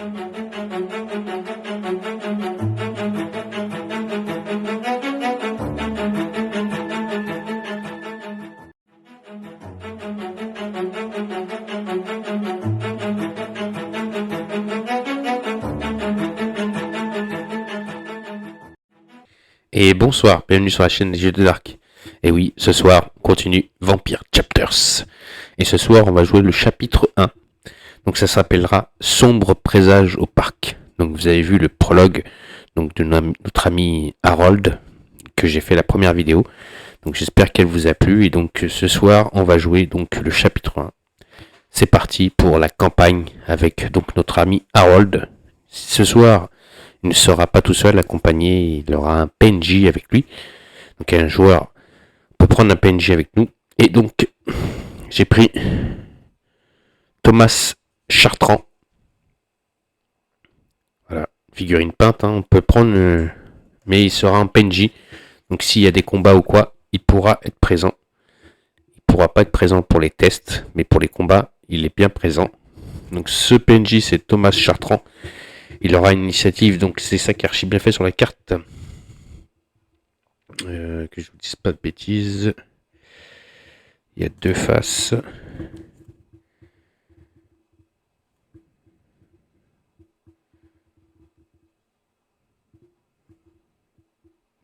Et bonsoir, bienvenue sur la chaîne des Jeux de Dark. Et oui, ce soir, on continue Vampire Chapters. Et ce soir, on va jouer le chapitre 1. Donc ça s'appellera Sombre présage au parc. Donc vous avez vu le prologue donc de notre ami Harold, que j'ai fait la première vidéo. Donc j'espère qu'elle vous a plu. Et donc ce soir, on va jouer donc le chapitre 1. C'est parti pour la campagne avec donc notre ami Harold. Ce soir, il ne sera pas tout seul accompagné, il aura un PNJ avec lui. Donc un joueur peut prendre un PNJ avec nous. Et donc, j'ai pris Thomas Chartrand. Voilà, figurine peinte, hein, on peut prendre, mais il sera un PNJ. Donc s'il y a des combats ou quoi, il pourra être présent. Il ne pourra pas être présent pour les tests, mais pour les combats, il est bien présent. Donc ce PNJ, c'est Thomas Chartrand. Il aura une initiative, donc c'est ça qui est archi bien fait sur la carte. Que je vous dise pas de bêtises. Il y a 2 faces.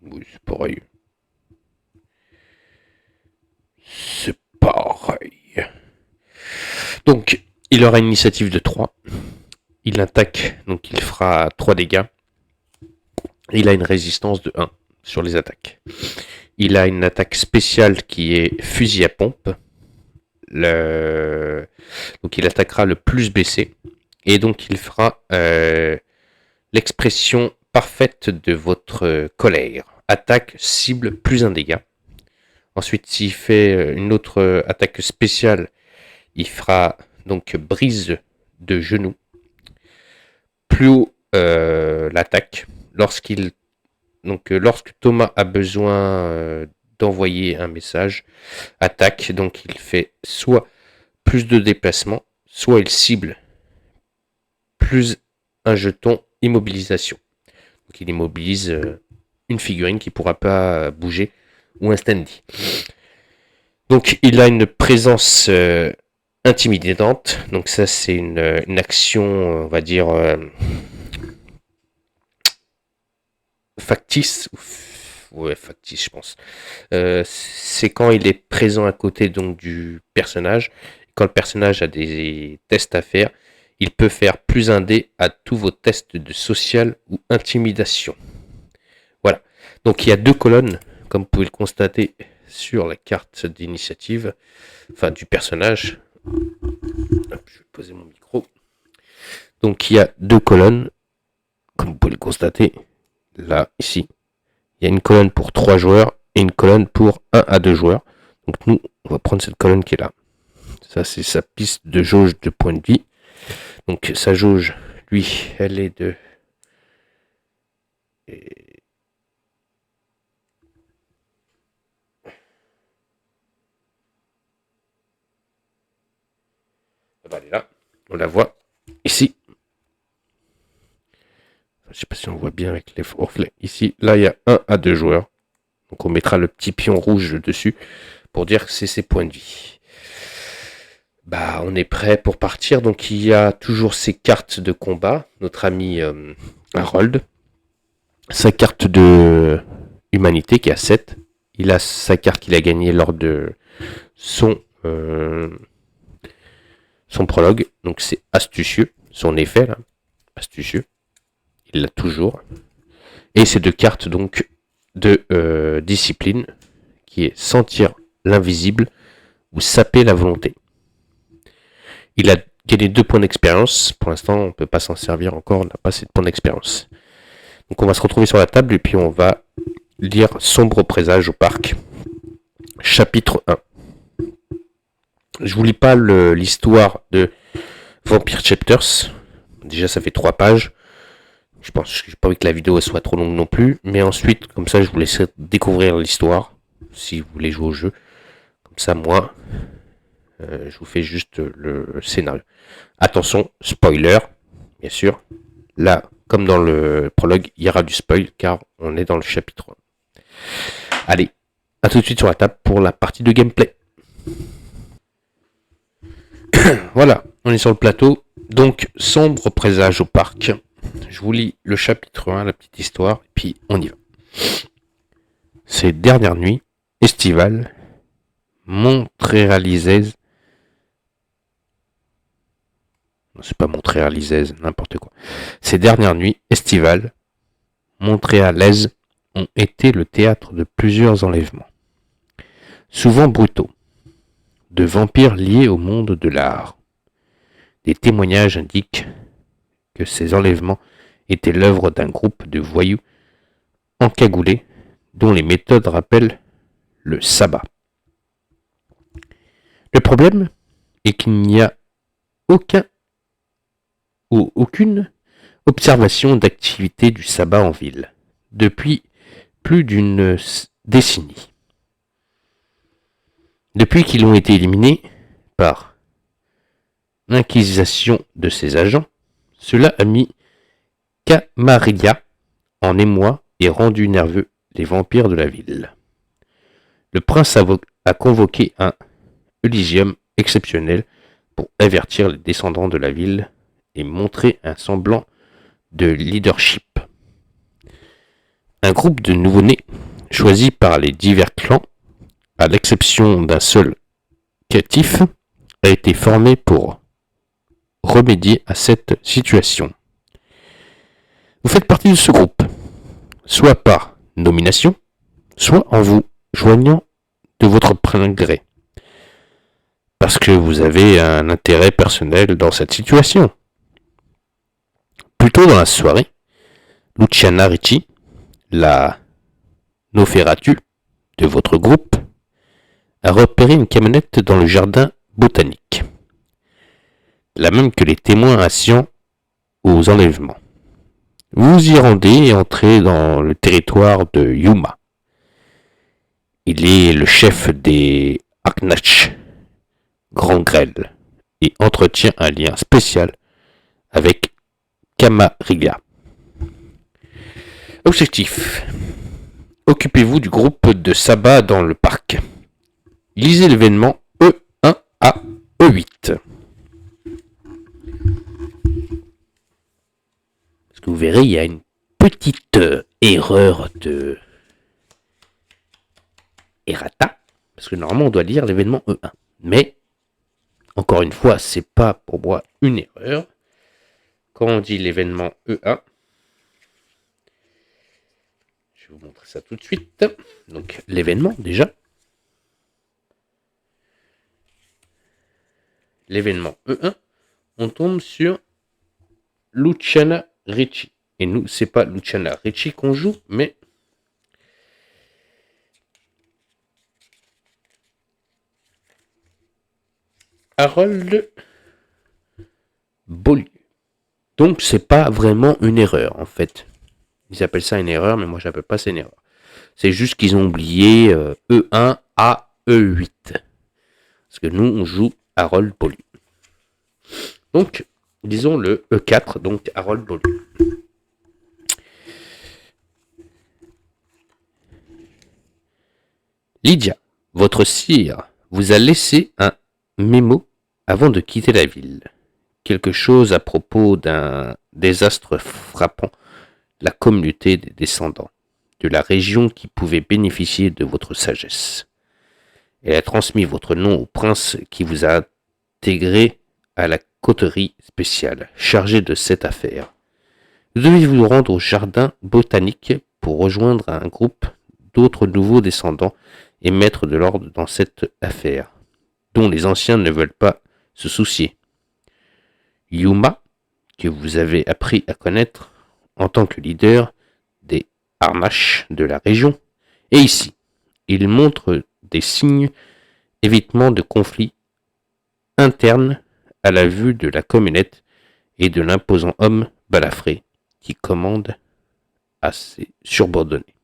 Oui, c'est pareil. C'est pareil. Donc, il aura une initiative de 3. Il attaque, donc il fera 3 dégâts. Il a une résistance de 1 sur les attaques. Il a une attaque spéciale qui est fusil à pompe. Donc il attaquera le plus baissé. Et donc il fera l'expression parfaite de votre colère. Attaque, cible, plus un dégât. Ensuite, s'il fait une autre attaque spéciale, il fera donc brise de genou. Plus haut l'attaque. Lorsque Thomas a besoin d'envoyer un message, attaque, donc il fait soit plus de déplacement, soit il cible plus un jeton immobilisation. Donc il immobilise une figurine qui ne pourra pas bouger ou un standy. Donc il a une présence intimidante. Donc ça c'est une action, on va dire factice. Ouais, factice je pense. C'est quand il est présent à côté donc du personnage. Quand le personnage a des tests à faire, il peut faire plus un dé à tous vos tests de social ou intimidation. Voilà. Donc il y a 2 colonnes, comme vous pouvez le constater sur la carte d'initiative, enfin du personnage. Hop, je vais poser mon micro. Donc il y a 2 colonnes, comme vous pouvez le constater, là, ici. Il y a une colonne pour 3 joueurs et une colonne pour 1 à 2 joueurs. Donc nous, on va prendre cette colonne qui est là. Ça, c'est sa piste de jauge de points de vie. Donc sa jauge, lui, elle est de... Elle est là. On la voit ici. Je ne sais pas si on voit bien avec les reflets. Ici, là, il y a 1 à 2 joueurs. Donc on mettra le petit pion rouge dessus pour dire que c'est ses points de vie. Bah, on est prêt pour partir. Donc il y a toujours ses cartes de combat. Notre ami Harold. Sa carte de humanité qui est à 7. Il a sa carte qu'il a gagnée lors de son prologue. Donc c'est astucieux. Son effet là. Astucieux. Il l'a toujours. Et ces 2 cartes donc de discipline qui est sentir l'invisible ou saper la volonté. Il a gagné 2 points d'expérience. Pour l'instant, on ne peut pas s'en servir encore. On n'a pas assez de points d'expérience. Donc on va se retrouver sur la table et puis on va lire Sombre présage au parc. Chapitre 1. Je vous lis pas l'histoire de Vampire Chapters. Déjà, ça fait 3 pages. Je pense que j'ai pas envie que la vidéo soit trop longue non plus. Mais ensuite, comme ça, je vous laisserai découvrir l'histoire. Si vous voulez jouer au jeu. Comme ça, moi, je vous fais juste le scénario. Attention, spoiler, bien sûr. Là, comme dans le prologue, il y aura du spoil car on est dans le chapitre 1. Allez, à tout de suite sur la table pour la partie de gameplay. Voilà, on est sur le plateau. Donc, sombre présage au parc. Je vous lis le chapitre 1, la petite histoire, puis on y va. Ces dernières nuits estivales, Montréalisaise. C'est pas Montréalisaise, n'importe quoi. Ces dernières nuits estivales, montréalaises ont été le théâtre de plusieurs enlèvements. Souvent brutaux, de vampires liés au monde de l'art. Des témoignages indiquent que ces enlèvements étaient l'œuvre d'un groupe de voyous encagoulés dont les méthodes rappellent le sabbat. Le problème est qu'il n'y a aucune observation d'activité du sabbat en ville depuis plus d'une décennie. Depuis qu'ils ont été éliminés par l'inquisition de ses agents, cela a mis Camarilla en émoi et rendu nerveux les vampires de la ville. Le prince a convoqué un Elysium exceptionnel pour avertir les descendants de la ville et montrer un semblant de leadership. Un groupe de nouveau-nés, choisis par les divers clans, à l'exception d'un seul captif, a été formé pour remédier à cette situation. Vous faites partie de ce groupe, soit par nomination, soit en vous joignant de votre plein gré, parce que vous avez un intérêt personnel dans cette situation. Plus tôt dans la soirée, Luciana Ricci, la Noferatu de votre groupe, a repéré une camionnette dans le jardin botanique, la même que les témoins assurant aux enlèvements. Vous y rendez et entrez dans le territoire de Yuma. Il est le chef des Aknach, Grand Grêle, et entretient un lien spécial avec Camarilla. Objectif. Occupez-vous du groupe de sabbat dans le parc. Lisez l'événement E1 à E8. Parce que vous verrez, il y a une petite erreur de errata. Parce que normalement, on doit lire l'événement E1. Mais, encore une fois, c'est pas pour moi une erreur. Quand on dit l'événement E1, je vais vous montrer ça tout de suite. Donc, l'événement, déjà. L'événement E1, on tombe sur Luciana Ricci. Et nous, c'est pas Luciana Ricci qu'on joue, mais Harold Beaulieu. Donc, c'est pas vraiment une erreur, en fait. Ils appellent ça une erreur, mais moi, je n'appelle pas ça une erreur. C'est juste qu'ils ont oublié E1 à E8. Parce que nous, on joue Harold Beaulieu. Donc, disons le E4, donc Harold Beaulieu. Lydia, votre sire, vous a laissé un mémo avant de quitter la ville. Quelque chose à propos d'un désastre frappant la communauté des descendants de la région qui pouvait bénéficier de votre sagesse. Elle a transmis votre nom au prince qui vous a intégré à la coterie spéciale chargée de cette affaire. Vous devez vous rendre au jardin botanique pour rejoindre un groupe d'autres nouveaux descendants et mettre de l'ordre dans cette affaire, dont les anciens ne veulent pas se soucier. Yuma, que vous avez appris à connaître en tant que leader des Arnaches de la région, est ici. Il montre des signes évitement de conflits internes à la vue de la communette et de l'imposant homme balafré qui commande à ses subordonnés.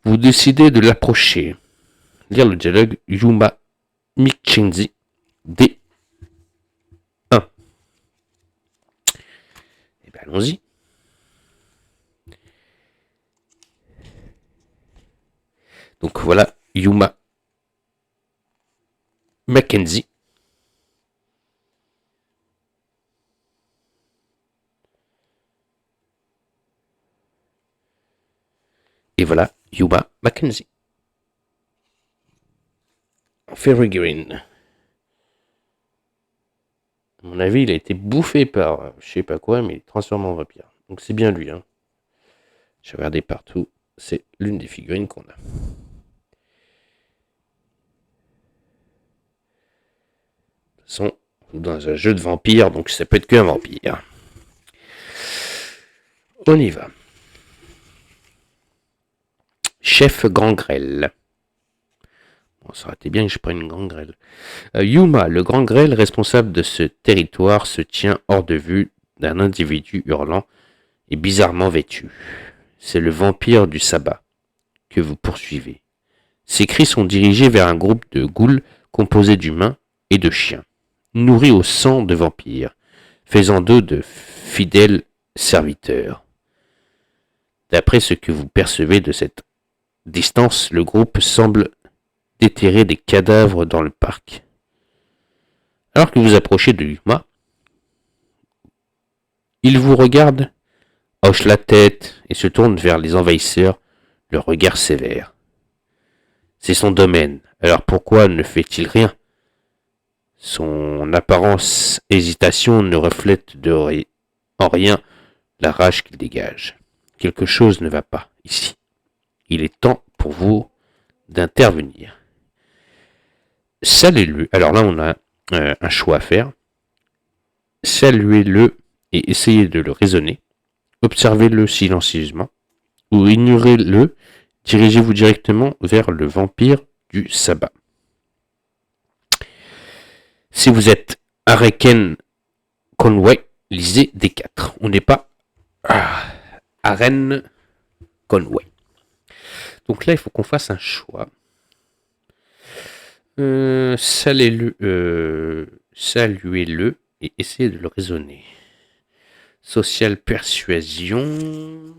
Vous décidez de l'approcher. Lire le dialogue Yuma Michenzi D1. ben, allons-y. Donc voilà, Yuma Mackenzie. Et voilà, Yuma Mackenzie. Fairy Green. À mon avis, il a été bouffé par je sais pas quoi, mais il est transformé en vampire. Donc c'est bien lui. Hein. J'ai regardé partout. C'est l'une des figurines qu'on a. De toute façon, dans un jeu de vampire, donc ça peut être qu'un vampire. On y va. Chef Gangrel. Bon, ça aurait été bien que je prenne une gangrel. Yuma, le grand grêle responsable de ce territoire, se tient hors de vue d'un individu hurlant et bizarrement vêtu. C'est le vampire du sabbat que vous poursuivez. Ses cris sont dirigés vers un groupe de ghouls composé d'humains et de chiens, nourris au sang de vampires, faisant d'eux de fidèles serviteurs. D'après ce que vous percevez de cette distance, le groupe semble déterrer des cadavres dans le parc. Alors que vous approchez de Yuma, il vous regarde, hoche la tête et se tourne vers les envahisseurs, le regard sévère. C'est son domaine, alors pourquoi ne fait-il rien? Son apparence hésitation ne reflète en rien la rage qu'il dégage. Quelque chose ne va pas ici. Il est temps pour vous d'intervenir. Saluez-le. Alors là, on a un choix à faire. Saluez-le et essayez de le raisonner. Observez-le silencieusement ou ignorez-le. Dirigez-vous directement vers le vampire du sabbat. Si vous êtes Areken Conway, lisez D4. On n'est pas Aren Conway. Donc là, il faut qu'on fasse un choix. Saluez-le et essayez de le raisonner. Social persuasion.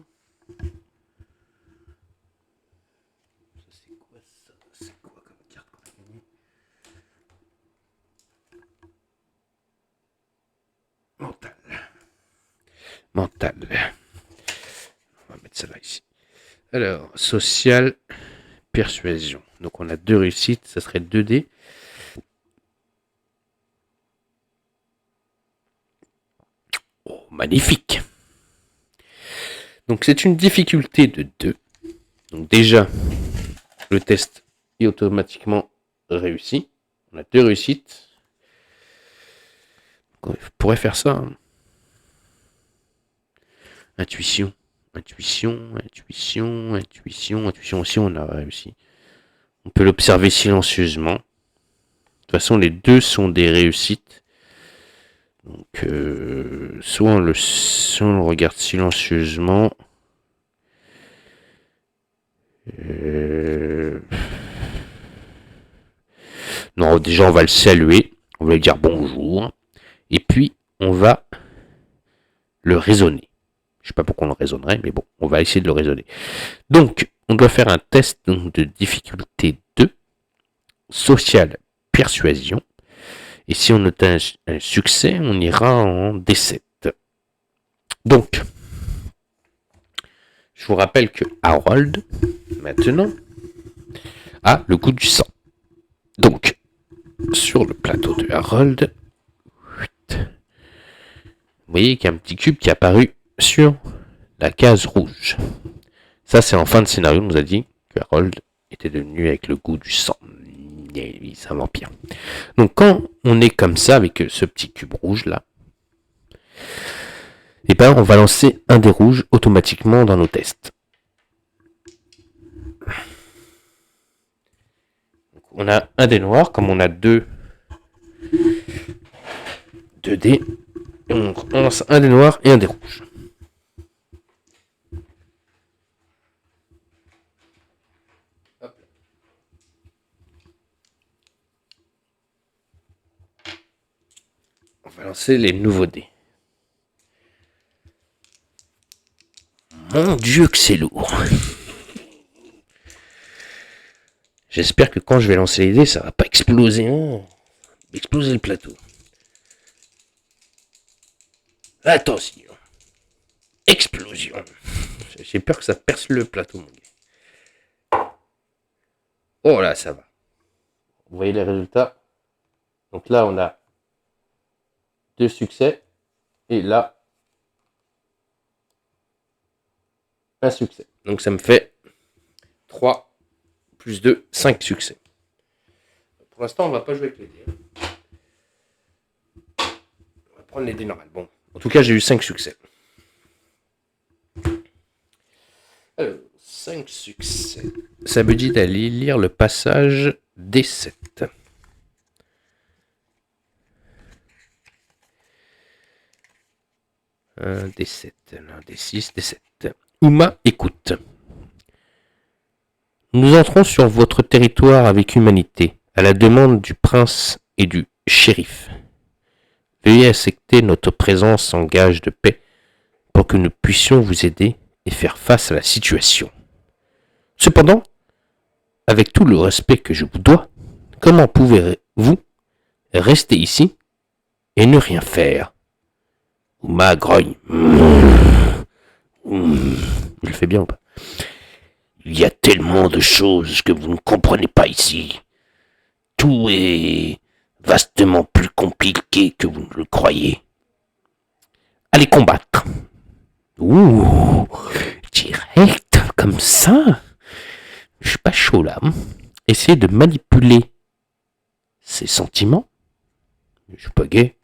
C'est quoi ça? C'est quoi comme carte qu'on a gagnée? Mental. Mental. On va mettre ça là ici. Alors, social persuasion. Donc on a 2 réussites, ça serait 2 dés. Oh, magnifique. Donc c'est une difficulté de 2. Donc déjà, le test est automatiquement réussi. On a 2 réussites. On pourrait faire ça. Hein. Intuition. Intuition aussi, on a réussi. On peut l'observer silencieusement. De toute façon, les 2 sont des réussites. Donc, soit on le regarde silencieusement. Non, déjà, on va le saluer. On va lui dire bonjour. Et puis, on va le raisonner. Je ne sais pas pourquoi on le raisonnerait, mais bon, on va essayer de le raisonner. Donc, on doit faire un test de difficulté 2, social persuasion. Et si on note un succès, on ira en D7. Donc, je vous rappelle que Harold, maintenant, a le goût du sang. Donc, sur le plateau de Harold, vous voyez qu'il y a un petit cube qui est apparu sur la case rouge. Ça, c'est en fin de scénario, on nous a dit que Harold était devenu avec le goût du sang. C'est un vampire. Donc, quand on est comme ça, avec ce petit cube rouge là, et ben, on va lancer un dé rouge automatiquement dans nos tests. Donc, on a un dé noir, comme on a 2 dés, et on lance un dé noir et un dé rouge. On va lancer les nouveaux dés. Mon Dieu que c'est lourd. J'espère que quand je vais lancer les dés, ça va pas exploser. Exploser le plateau. Attention. Explosion. J'ai peur que ça perce le plateau, mon gars. Oh là, ça va. Vous voyez les résultats. Donc là, on a 2 succès. Et là, un succès. Donc ça me fait 3 plus 2, 5 succès. Pour l'instant, on va pas jouer avec les dés. On va prendre les dés normales. Bon, en tout cas, j'ai eu 5 succès. Alors, 5 succès. Ça me dit d'aller lire le passage D7. Un D7, un D6, D7. Uma, écoute. Nous entrons sur votre territoire avec humanité, à la demande du prince et du shérif. Veuillez accepter notre présence en gage de paix pour que nous puissions vous aider et faire face à la situation. Cependant, avec tout le respect que je vous dois, comment pouvez-vous rester ici et ne rien faire? Uma grogne. Il le fait bien ou pas? Il y a tellement de choses que vous ne comprenez pas ici. Tout est vastement plus compliqué que vous ne le croyez. Allez combattre. Ouh, direct, comme ça. Je suis pas chaud là. Essayez de manipuler ses sentiments. Je suis pas gay.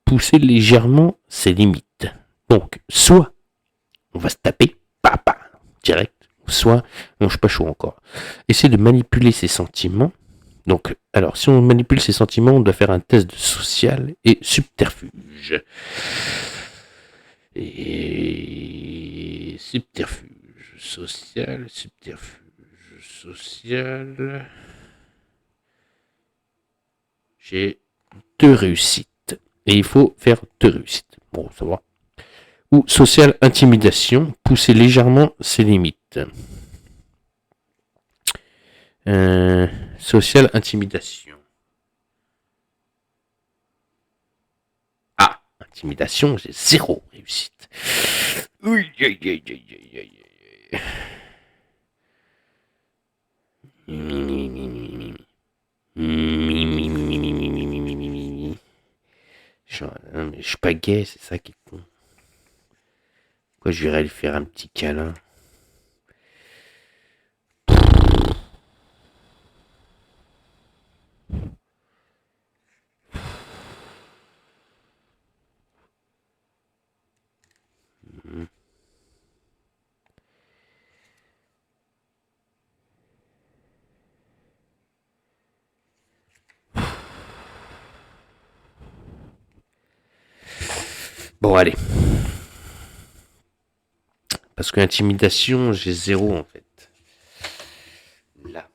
Pousser légèrement ses limites. Donc, soit on va se taper, papa, direct, soit, non, je suis pas chaud encore. Essayez de manipuler ses sentiments. Donc, alors, si on manipule ses sentiments, on doit faire un test de social et subterfuge. Et subterfuge, social, subterfuge, social. J'ai 2 réussites. Et il faut faire 2 réussites. Bon, ça va. Ou social intimidation, pousser légèrement ses limites. Social intimidation. Ah, intimidation, j'ai 0 réussite. Oui, aïe, aïe, aïe, aïe, aïe. Je suis pas gay, c'est ça qui est con. Pourquoi je irais lui faire un petit câlin? Bon, allez. Parce que intimidation, j'ai 0 en fait. Là.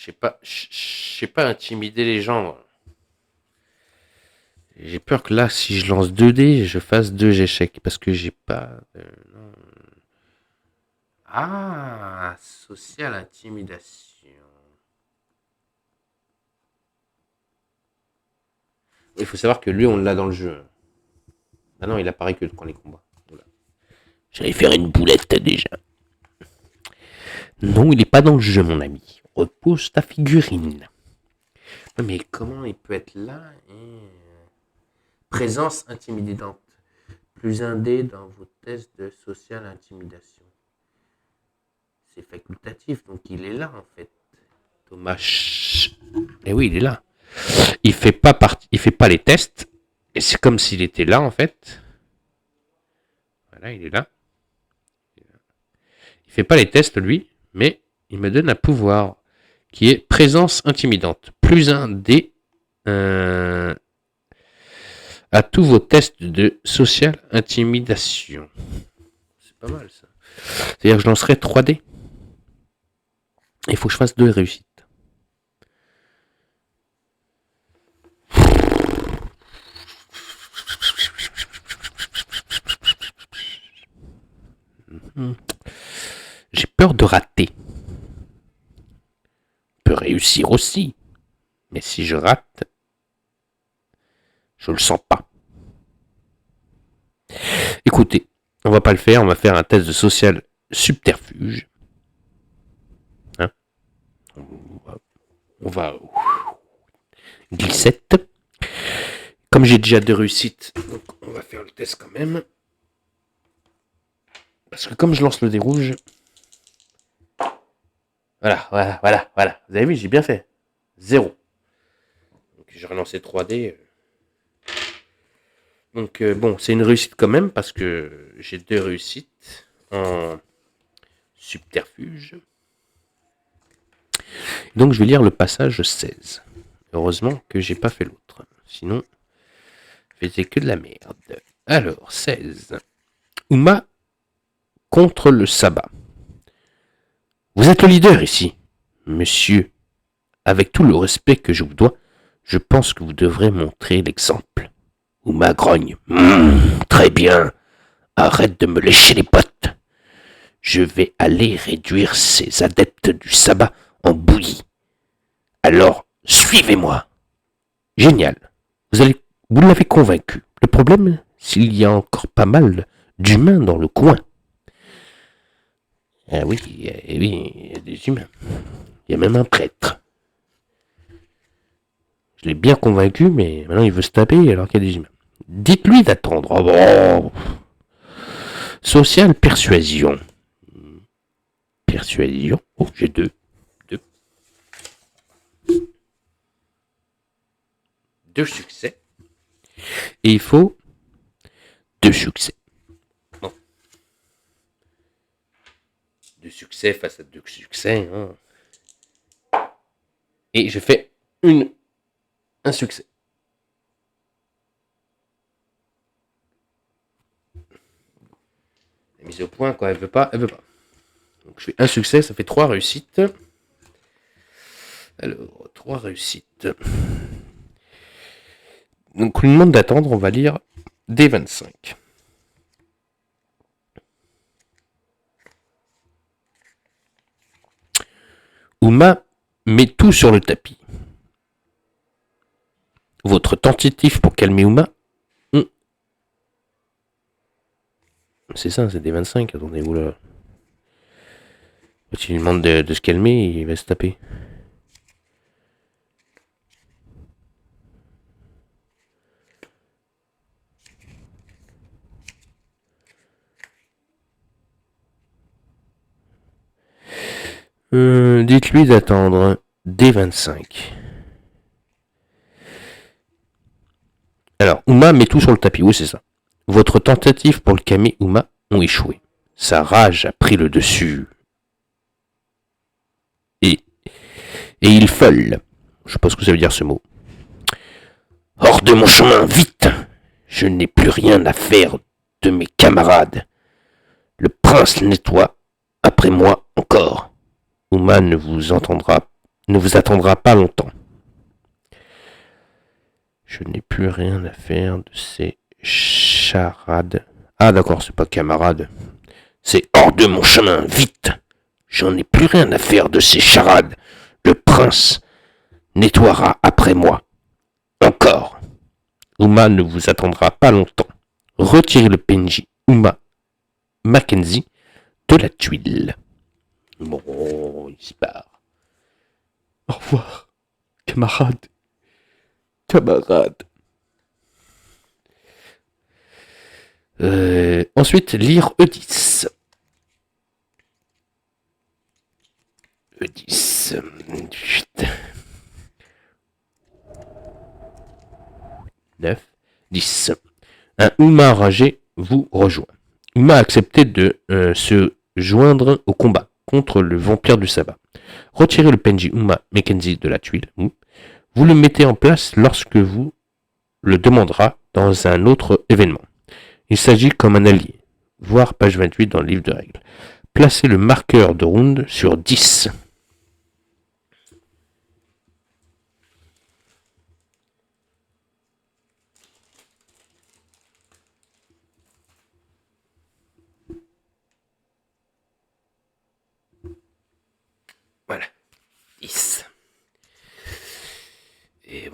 Je sais pas intimider les gens. J'ai peur que là, si je lance 2 dés, je fasse 2 échecs. Parce que j'ai pas... non. Ah, social intimidation. Il faut savoir que lui, on l'a dans le jeu. Ah non, il apparaît que quand les combats. Voilà. J'allais faire une boulette déjà. Non, il n'est pas dans le jeu, mon ami. Repose ta figurine. Mais comment il peut être là et... Présence intimidante. Plus un dé dans vos tests de social intimidation. C'est facultatif, donc il est là en fait. Thomas. Eh oui, il est là. Il fait pas les tests. Et c'est comme s'il était là en fait. Voilà, il est là. Il fait pas les tests lui, mais il me donne un pouvoir qui est présence intimidante. Plus un dé à tous vos tests de social intimidation. C'est pas mal ça. C'est-à-dire que je lancerai 3 dés. Il faut que je fasse 2 réussites. J'ai peur de rater. Je peux réussir aussi. Mais si je rate, je le sens pas. Écoutez, on va pas le faire, on va faire un test de social subterfuge. Hein, on va glissette. Comme j'ai déjà 2 réussites, donc on va faire le test quand même. Parce que comme je lance le dé rouge... Voilà. Vous avez vu, j'ai bien fait. 0. Donc j'ai relancé 3D. Donc bon, c'est une réussite quand même parce que j'ai 2 réussites en subterfuge. Donc je vais lire le passage 16. Heureusement que j'ai pas fait l'autre. Sinon, je faisais que de la merde. Alors, 16. Uma contre le sabbat. Vous êtes le leader ici. Monsieur, avec tout le respect que je vous dois, je pense que vous devrez montrer l'exemple. Uma grogne. Très bien. Arrête de me lécher les bottes. Je vais aller réduire ces adeptes du sabbat en bouillie. Alors, suivez-moi. Génial. Vous l'avez convaincu. Le problème, s'il y a encore pas mal d'humains dans le coin. Ah oui, il y a des humains. Il y a même un prêtre. Je l'ai bien convaincu, mais maintenant il veut se taper alors qu'il y a des humains. Dites-lui d'attendre. Oh bon. Social persuasion. Persuasion. Oh, j'ai 2. 2 succès. Et il faut 2 succès. Bon. 2 succès face à 2 succès. Hein. Et je fais un succès. La mise au point, quoi. Elle veut pas. Donc je fais un succès, ça fait 3 réussites. Alors, 3 réussites. Donc, on lui demande d'attendre, on va lire D25. Uma met tout sur le tapis. Votre tentative pour calmer Uma. C'est ça, c'est D25. Attendez-vous là. Si il lui demande de se calmer, il va se taper. Dites-lui d'attendre D25. Alors, Uma met tout sur le tapis. Oui, c'est ça. Votre tentative pour le calmer Uma ont échoué. Sa rage a pris le dessus. Et il folle. Je sais pas ce que ça veut dire ce mot. Hors de mon chemin, vite! Je n'ai plus rien à faire de mes camarades. Le prince nettoie après moi encore. Uma ne vous attendra pas longtemps. Je n'ai plus rien à faire de ces charades. Ah d'accord, c'est pas camarade. C'est hors de mon chemin, vite! J'en ai plus rien à faire de ces charades. Le prince nettoiera après moi. Encore. Uma ne vous attendra pas longtemps. Retirez le PNJ Uma Mackenzie de la tuile. Bon, il se barre. Au revoir, camarade. Ensuite, lire E10. E10. 9, 10. Un Uma enragé vous rejoint. Uma a accepté de se joindre au combat contre le vampire du sabbat. Retirez le PNJ Uma Mackenzie de la tuile. Vous le mettez en place lorsque vous le demandera dans un autre événement. Il s'agit comme un allié. Voir page 28 dans le livre de règles. Placez le marqueur de round sur 10.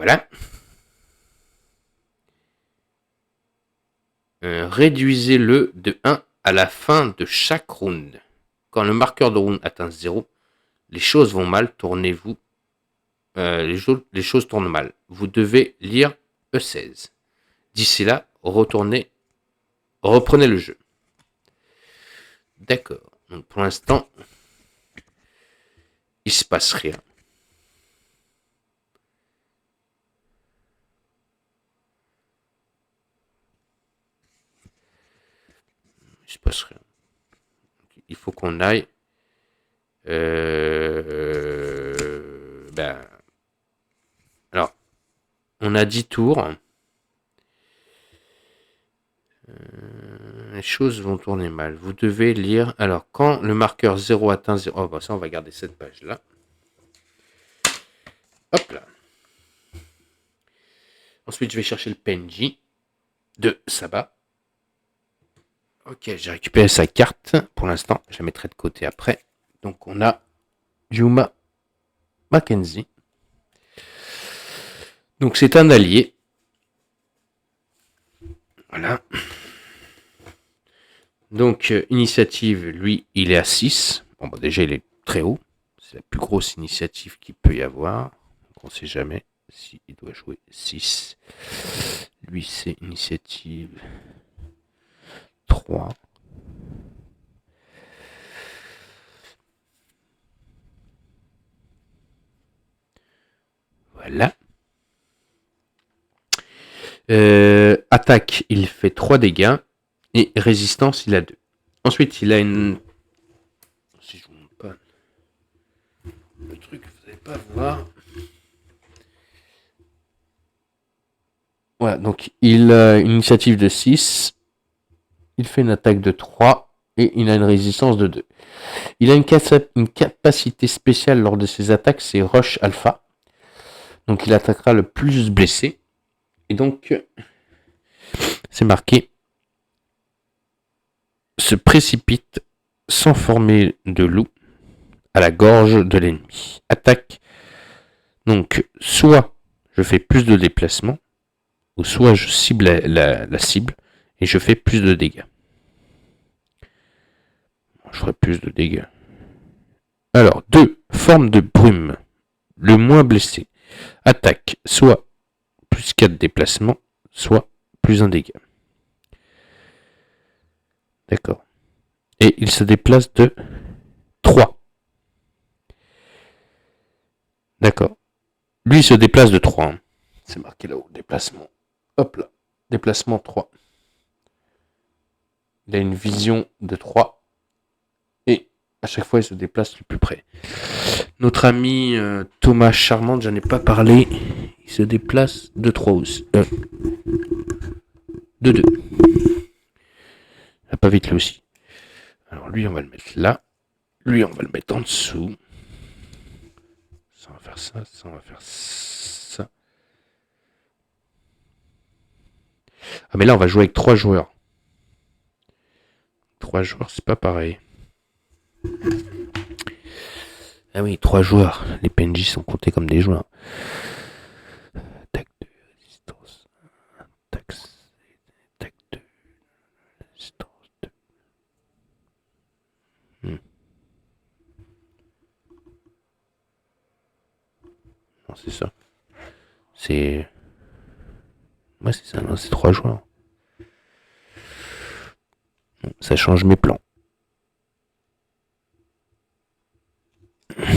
voilà. Réduisez-le de 1 à la fin de chaque round. Quand le marqueur de round atteint 0, les choses vont mal, tournez-vous. Les choses tournent mal. Vous devez lire E16. D'ici là, reprenez le jeu. D'accord. Donc pour l'instant, il se passe rien. Il se passe rien. Il faut qu'on aille. Alors, on a 10 tours. Les choses vont tourner mal. Vous devez lire. Alors, quand le marqueur 0 atteint 0. Oh, bah ça, on va garder cette page-là. Hop là. Ensuite, je vais chercher le PNJ de Saba. Ok, j'ai récupéré sa carte pour l'instant. Je la mettrai de côté après. Donc, on a Yuma Mackenzie. Donc, c'est un allié. Voilà. Donc, initiative, lui, il est à 6. Bon, bah, déjà, il est très haut. C'est la plus grosse initiative qu'il peut y avoir. Donc, on ne sait jamais s'il doit jouer 6. Lui, c'est initiative 3. Voilà. Attaque, il fait 3 dégâts. Et résistance, il a 2. Ensuite, il a une... Si je vous montre pas le truc, vous n'allez pas voir. Voilà, donc il a une initiative de 6. Il fait une attaque de 3. Et il a une résistance de 2. Il a une capacité spéciale lors de ses attaques, c'est Rush Alpha. Donc il attaquera le plus blessé. Et donc, c'est marqué se précipite sans former de loup à la gorge de l'ennemi. Attaque. Donc, soit je fais plus de déplacement, ou soit je cible la cible et je fais plus de dégâts. Je ferai plus de dégâts. Alors, 2. Forme de brume. Le moins blessé. Attaque. Soit plus 4 déplacements, soit plus 1 dégât. D'accord. Et il se déplace de 3. D'accord. Lui, il se déplace de 3. Hein. C'est marqué là-haut. Déplacement. Hop là. Déplacement 3. Il a une vision de 3. Et à chaque fois, il se déplace le plus près. Notre ami Thomas Charmante, j'en ai pas parlé. Il se déplace de 3 aussi. De 2. Pas vite lui aussi. Alors lui, on va le mettre là. Lui, on va le mettre en dessous. Ça, on va faire ça. Ça, on va faire ça. Ah, mais là, on va jouer avec 3 joueurs. 3 joueurs, c'est pas pareil. Ah oui, 3 joueurs. Les PNJ sont comptés comme des joueurs. Tac 2, résistance 1. Tac 2, résistance 2. Non, c'est ça. C'est... Ouais, c'est ça, non, c'est 3 joueurs. Ça change mes plans. Donc,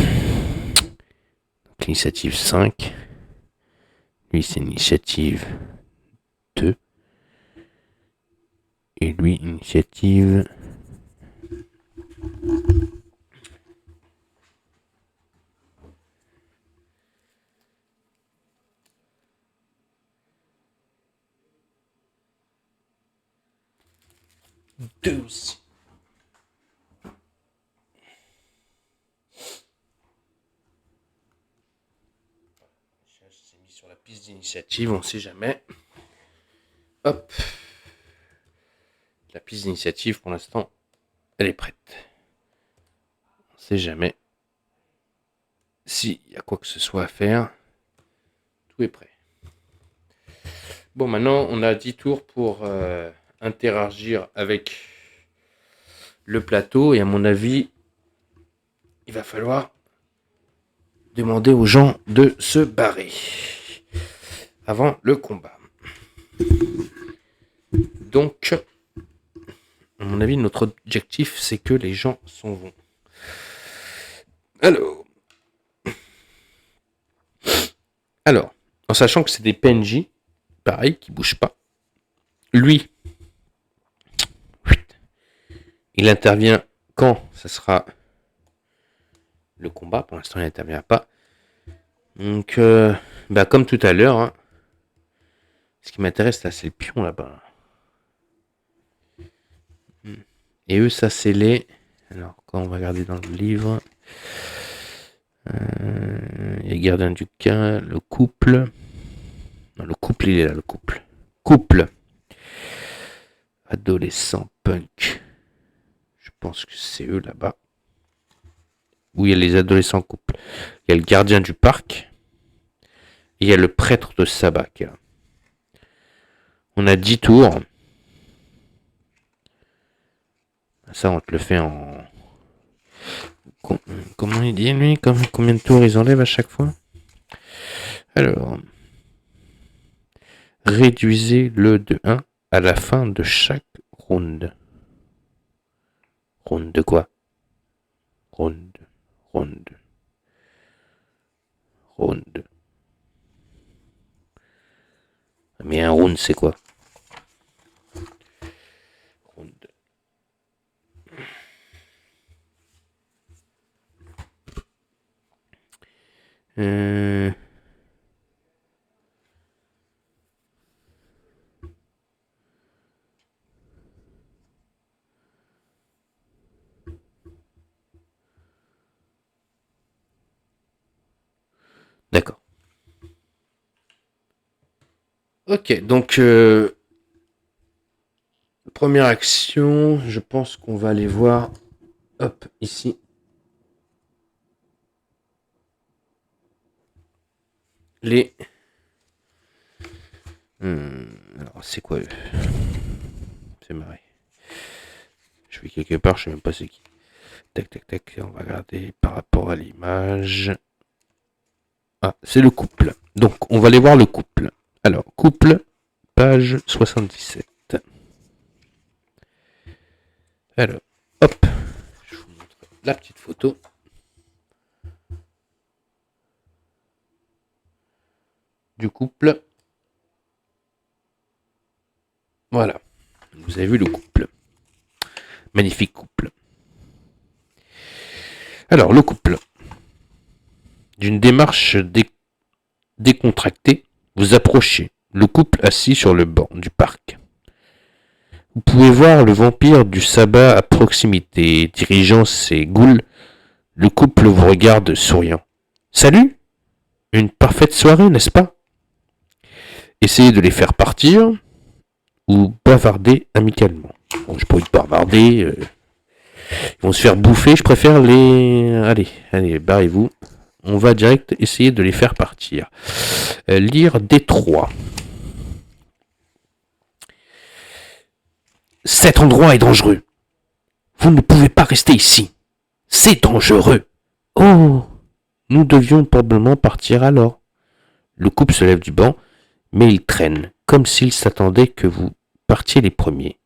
initiative 5. Lui, c'est initiative 2. Et lui, initiative... Deux aussi. Mis sur la piste d'initiative, on sait jamais. Hop. La piste d'initiative, pour l'instant, elle est prête. On sait jamais. S'il y a quoi que ce soit à faire, tout est prêt. Bon, maintenant, on a 10 tours pour interagir avec le plateau. Et à mon avis, il va falloir demander aux gens de se barrer avant le combat. Donc, à mon avis, notre objectif, c'est que les gens s'en vont. Alors, en sachant que c'est des PNJ, pareil, qui bougent pas. Lui, il intervient quand ça sera le combat. Pour l'instant, il n'intervient pas. Donc, comme tout à l'heure, hein, ce qui m'intéresse là, c'est le pion là-bas. Et eux, ça, c'est les... Alors, quand on va regarder dans le livre, il y a gardien du cas, le couple. Non, le couple, il est là, le couple. Couple. Adolescent punk. Je pense que c'est eux là-bas. Où il y a les adolescents couples. Il y a le gardien du parc. Et il y a le prêtre de sabbat qui est là. On a 10 tours. Ça, on te le fait en... Comment il dit, lui? Combien de tours ils enlèvent à chaque fois? Alors... Réduisez-le de 1 à la fin de chaque round. Round de quoi? Round. Mais un round, c'est quoi? Round. D'accord. Ok, donc première action, je pense qu'on va aller voir, hop, ici. Les... alors, c'est quoi eux? C'est marrant. Je vais quelque part, je sais même pas c'est qui. Tac, on va regarder par rapport à l'image. Ah, c'est le couple. Donc, on va aller voir le couple. Alors, couple, page 77. Alors, hop, je vous montre la petite photo. Du couple. Voilà. Vous avez vu le couple. Magnifique couple. Alors, le couple. D'une démarche décontractée, vous approchez le couple assis sur le banc du parc. Vous pouvez voir le vampire du sabbat à proximité, dirigeant ses ghouls. Le couple vous regarde souriant. Salut! Une parfaite soirée, n'est-ce pas? Essayez de les faire partir ou bavarder amicalement. Bon, j'ai pas envie de bavarder. Ils vont se faire bouffer, je préfère les... Allez, barrez-vous. On va direct essayer de les faire partir. Lire D3. Cet endroit est dangereux. Vous ne pouvez pas rester ici. C'est dangereux. Oh, nous devions probablement partir alors. Le couple se lève du banc, mais il traîne, comme s'il s'attendait que vous partiez les premiers.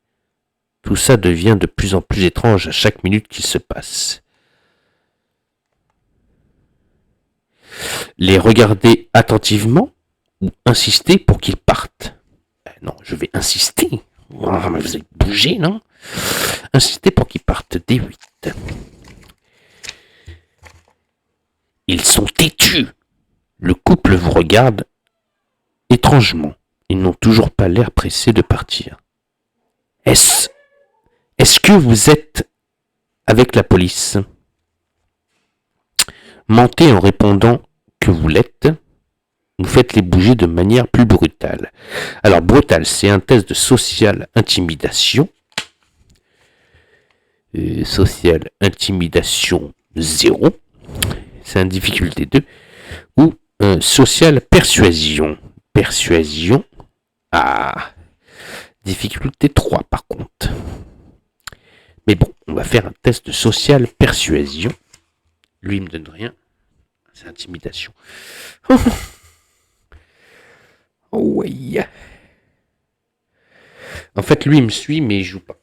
Tout ça devient de plus en plus étrange à chaque minute qu'il se passe. Les regarder attentivement ou insister pour qu'ils partent? Non, je vais insister. Oh, mais vous allez bouger, non? Insister pour qu'ils partent. D8. Ils sont têtus. Le couple vous regarde étrangement. Ils n'ont toujours pas l'air pressés de partir. Est-ce que vous êtes avec la police? Mentez en répondant que vous l'êtes. Vous faites les bouger de manière plus brutale. Alors, brutal, c'est un test de social intimidation. Social intimidation 0. C'est une difficulté 2. Ou social persuasion. Persuasion Ah, difficulté 3 par contre. Mais bon, on va faire un test de social persuasion. Lui, il me donne rien. C'est intimidation. Oh ouais. En fait, lui, il me suit, mais il joue pas.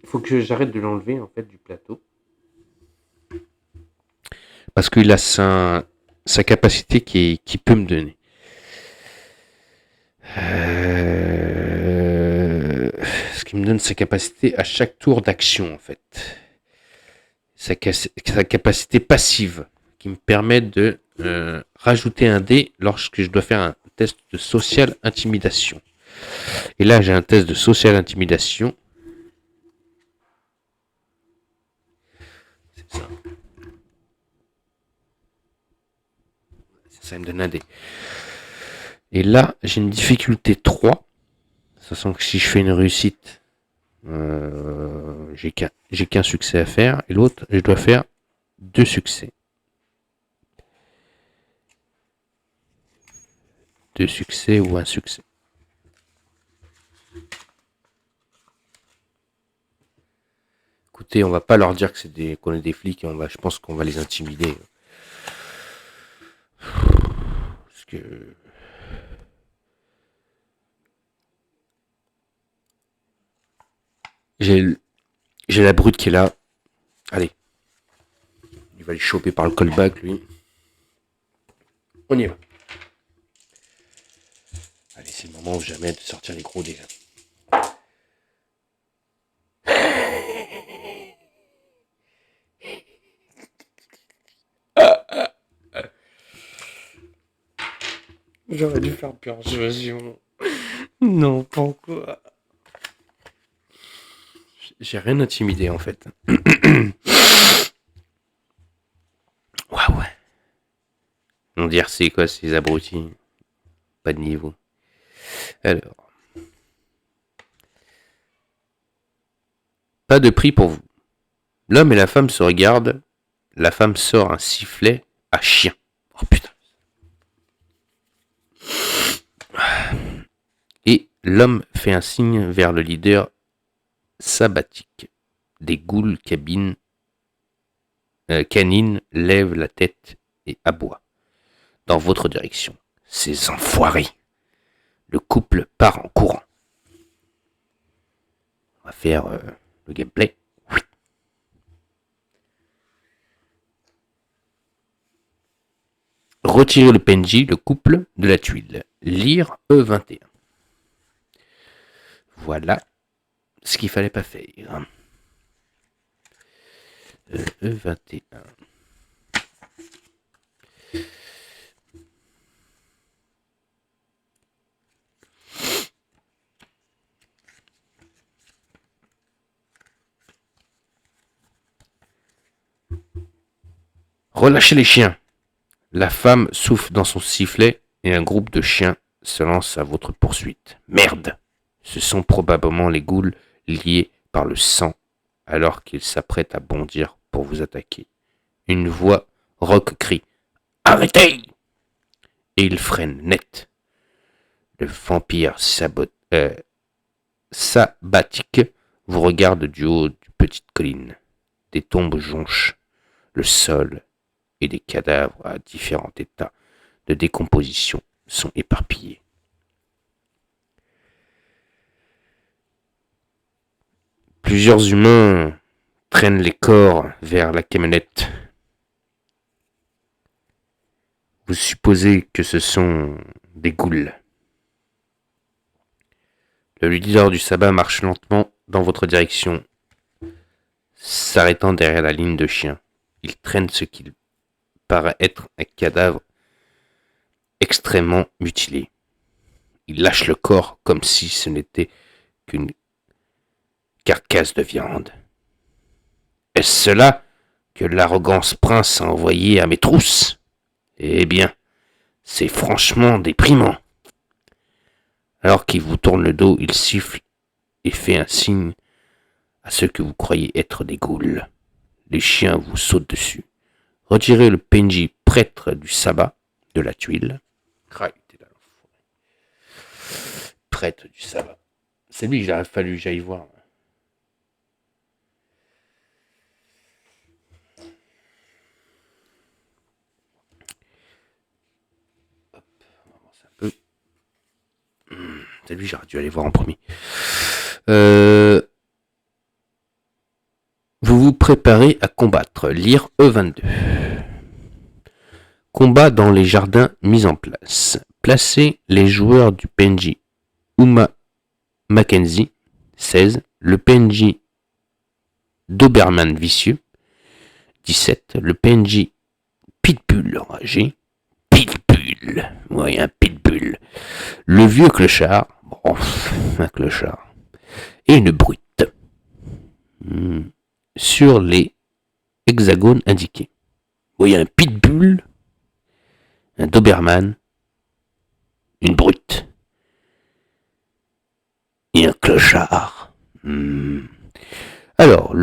Il faut que j'arrête de l'enlever, en fait, du plateau. Parce qu'il a sa capacité qui peut me donner. Ce qui me donne sa capacité à chaque tour d'action, en fait. Sa capacité passive, qui me permet de rajouter un dé lorsque je dois faire un test de social intimidation. Et là, j'ai un test de social intimidation. C'est ça. Ça me donne un dé. Et là, j'ai une difficulté 3. Sachant que si je fais une réussite, j'ai qu'un succès à faire. Et l'autre, je dois faire 2 succès. 2 succès ou un succès. Écoutez, on va pas leur dire que qu'on est des flics. Je pense qu'on va les intimider. Parce que... J'ai la brute qui est là. Allez. Il va le choper par le callback, lui. On y va. Allez, c'est le moment ou jamais de sortir les gros dés. J'aurais dû faire persuasion. Non, pas encore. J'ai rien intimidé en fait. Waouh. On dire c'est quoi ces abrutis? Pas de niveau. Alors. Pas de prix pour vous. L'homme et la femme se regardent. La femme sort un sifflet à chien. Oh putain. Et l'homme fait un signe vers le leader sabbatique. Des goules canines lèvent la tête et aboient dans votre direction. Ces enfoirés. Le couple part en courant. On va faire le gameplay. Oui. Retirer le PNJ, le couple, de la tuile. Lire E21. Voilà ce qu'il fallait pas faire. E21. Relâchez les chiens. La femme souffle dans son sifflet et un groupe de chiens se lance à votre poursuite. Merde! Ce sont probablement les ghouls liés par le sang alors qu'ils s'apprêtent à bondir pour vous attaquer. Une voix rauque crie « Arrêtez !» et il freine net. Le vampire sabbatique vous regarde du haut d'une petite colline. Des tombes jonchent le sol et des cadavres à différents états de décomposition sont éparpillés. Plusieurs humains traînent les corps vers la camionnette. Vous supposez que ce sont des ghouls. Le leader du sabbat marche lentement dans votre direction, s'arrêtant derrière la ligne de chiens. Il traîne ce qu'il paraît être un cadavre extrêmement mutilé. Il lâche le corps comme si ce n'était qu'une carcasse de viande. Est-ce cela que l'arrogance prince a envoyé à mes trousses? Eh bien, c'est franchement déprimant. Alors qu'il vous tourne le dos, il siffle et fait un signe à ceux que vous croyez être des ghouls. Les chiens vous sautent dessus. Retirez le PNJ prêtre du sabbat de la tuile. prêtre du sabbat. C'est lui qu'il a fallu que j'aille voir. Hop, on va avancer un peu. C'est lui, j'aurais dû aller voir en premier. Vous vous préparez à combattre. Lire E22. Combat dans les jardins mis en place. Placez les joueurs du PNJ Uma Mackenzie, 16. Le PNJ Doberman vicieux, 17. Le PNJ Pitbull enragé. Pitbull. Oui, un pitbull. Le vieux clochard. Bon, un clochard. Et une brute. Sur les hexagones indiqués. Oui, un pitbull. Un Doberman. Une brute. Et un clochard. Alors,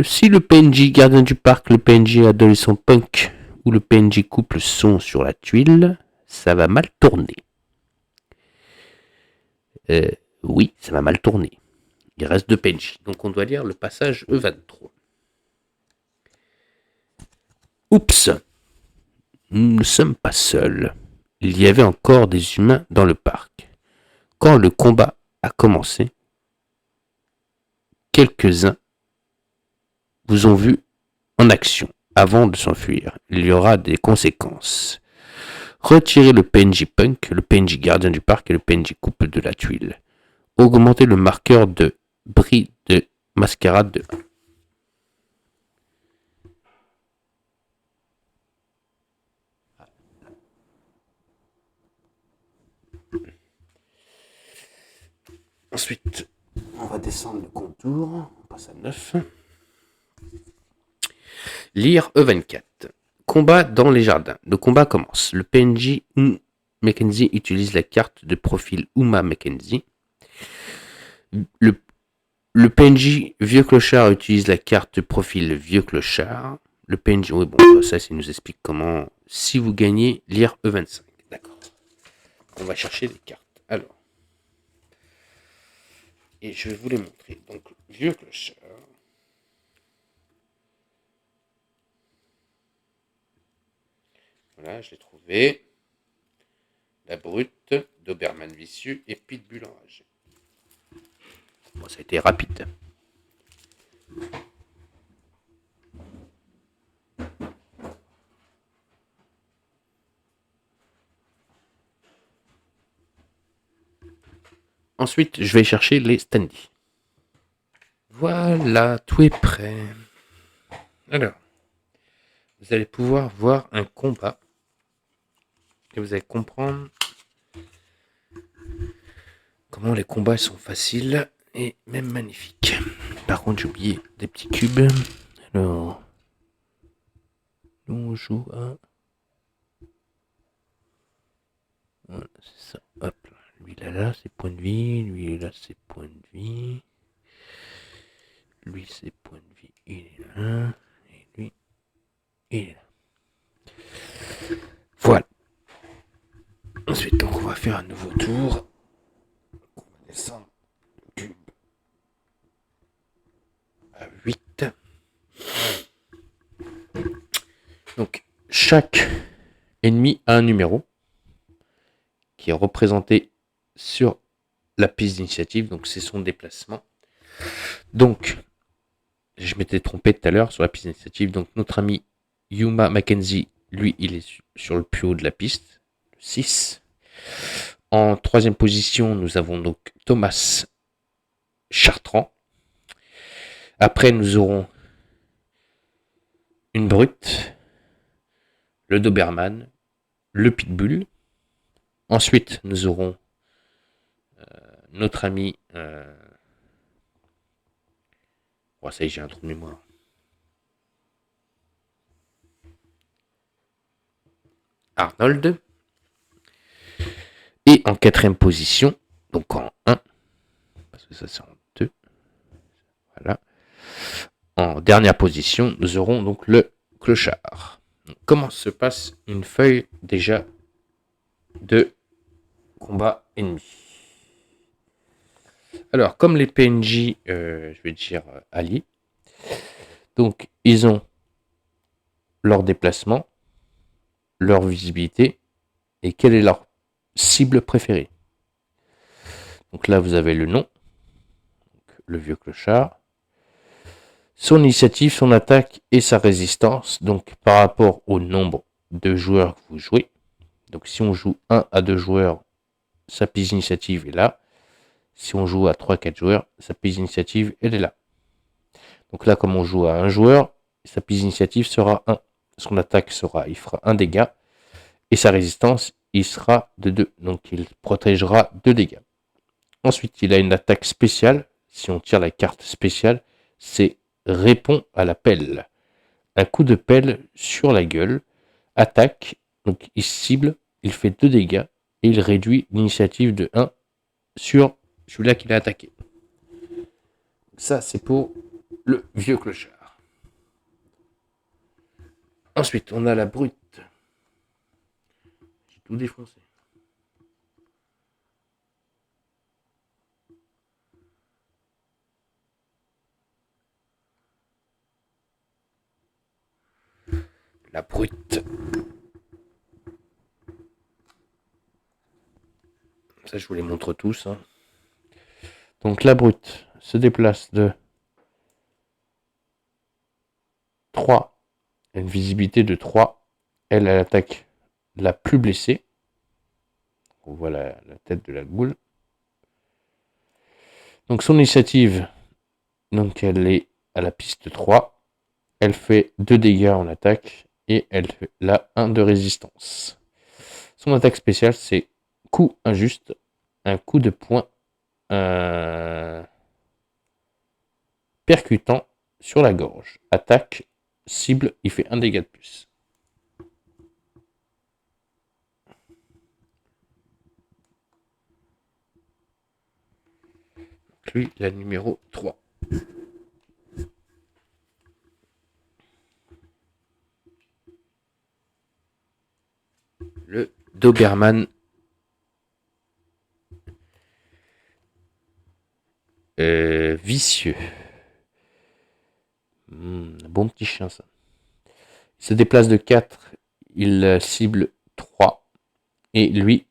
si le PNJ gardien du parc, le PNJ adolescent punk ou le PNJ couple sont sur la tuile, ça va mal tourner. Oui, ça va mal tourner. Il reste 2 PNJ. Donc on doit lire le passage E23. Oups, nous ne sommes pas seuls. Il y avait encore des humains dans le parc. Quand le combat a commencé, quelques-uns vous ont vu en action avant de s'enfuir. Il y aura des conséquences. Retirez le PNJ Punk, le PNJ Gardien du Parc et le PNJ Couple de la Tuile. Augmentez le marqueur de bris de mascarade de 1. Ensuite, on va descendre le contour. On passe à 9. Lire E24. Combat dans les jardins. Le combat commence. Le PNJ Mackenzie utilise la carte de profil Uma Mackenzie. Le PNJ Vieux Clochard utilise la carte de profil Vieux Clochard. Le PNJ... Oui, bon, ça nous explique comment... Si vous gagnez, lire E25. D'accord. On va chercher les cartes. Alors. Et je vais vous les montrer. Donc, Vieux Clochard. Voilà, je l'ai trouvé. La brute, Doberman vicieux et Pitbull enragé. Bon, ça a été rapide. Ensuite, je vais chercher les standees. Voilà, tout est prêt. Alors, vous allez pouvoir voir un combat. Et vous allez comprendre comment les combats sont faciles et même magnifiques. Par contre, j'ai oublié des petits cubes. Alors, nous on joue à... Voilà, c'est ça. Hop, lui il a là ses points de vie, lui il a ses points de vie. Lui ses points de vie, il est là. Et lui, il est là. Voilà. Ensuite, donc, on va faire un nouveau tour. On va descendre le cube à 8. Donc, chaque ennemi a un numéro qui est représenté sur la piste d'initiative. Donc, c'est son déplacement. Donc, je m'étais trompé tout à l'heure sur la piste d'initiative. Donc, notre ami Uma Mackenzie, lui, il est sur le plus haut de la piste. 6. En 3e position, nous avons donc Thomas Chartrand. Après, nous aurons une brute, le Doberman, le Pitbull. Ensuite, nous aurons notre ami... Oh, ça y est, j'ai un trou de mémoire. Arnold. Et en 4e position, donc en 1, parce que ça c'est en 2, voilà. En dernière position, nous aurons donc le clochard. Donc, comment se passe une feuille déjà de combat ennemi? Alors, comme les PNJ, je vais dire alliés, donc ils ont leur déplacement, leur visibilité et quelle est leur cible préférée. Donc là, vous avez le nom, le vieux clochard, son initiative, son attaque et sa résistance, donc par rapport au nombre de joueurs que vous jouez. Donc si on joue 1 à 2 joueurs, sa piste d'initiative est là. Si on joue à 3-4 joueurs, sa piste d'initiative, elle est là. Donc là, comme on joue à un joueur, sa piste d'initiative sera 1. Son attaque sera, il fera 1 dégât. Et sa résistance, il sera de 2. Donc il protégera 2 dégâts. Ensuite, il a une attaque spéciale. Si on tire la carte spéciale, c'est répond à la pelle. Un coup de pelle sur la gueule. Attaque. Donc il cible, il fait 2 dégâts. Et il réduit l'initiative de 1 sur celui-là qu'il a attaqué. Ça, c'est pour le vieux clochard. Ensuite, on a la brute. J'ai tout défoncé. La brute. Ça, je vous les montre tous. Hein. Donc, la brute se déplace de 3. Une visibilité de 3. Elle attaque la plus blessée. On voit la tête de la goule. Donc, son initiative, donc elle est à la piste 3. Elle fait 2 dégâts en attaque et elle fait là 1 de résistance. Son attaque spéciale, c'est coup injuste, un coup de poing percutant sur la gorge. Attaque, cible, il fait 1 dégât de plus. Donc lui, la numéro 3. Le Doberman vicieux. Bon petit chien ça. Il se déplace de 4, il cible 3 et lui,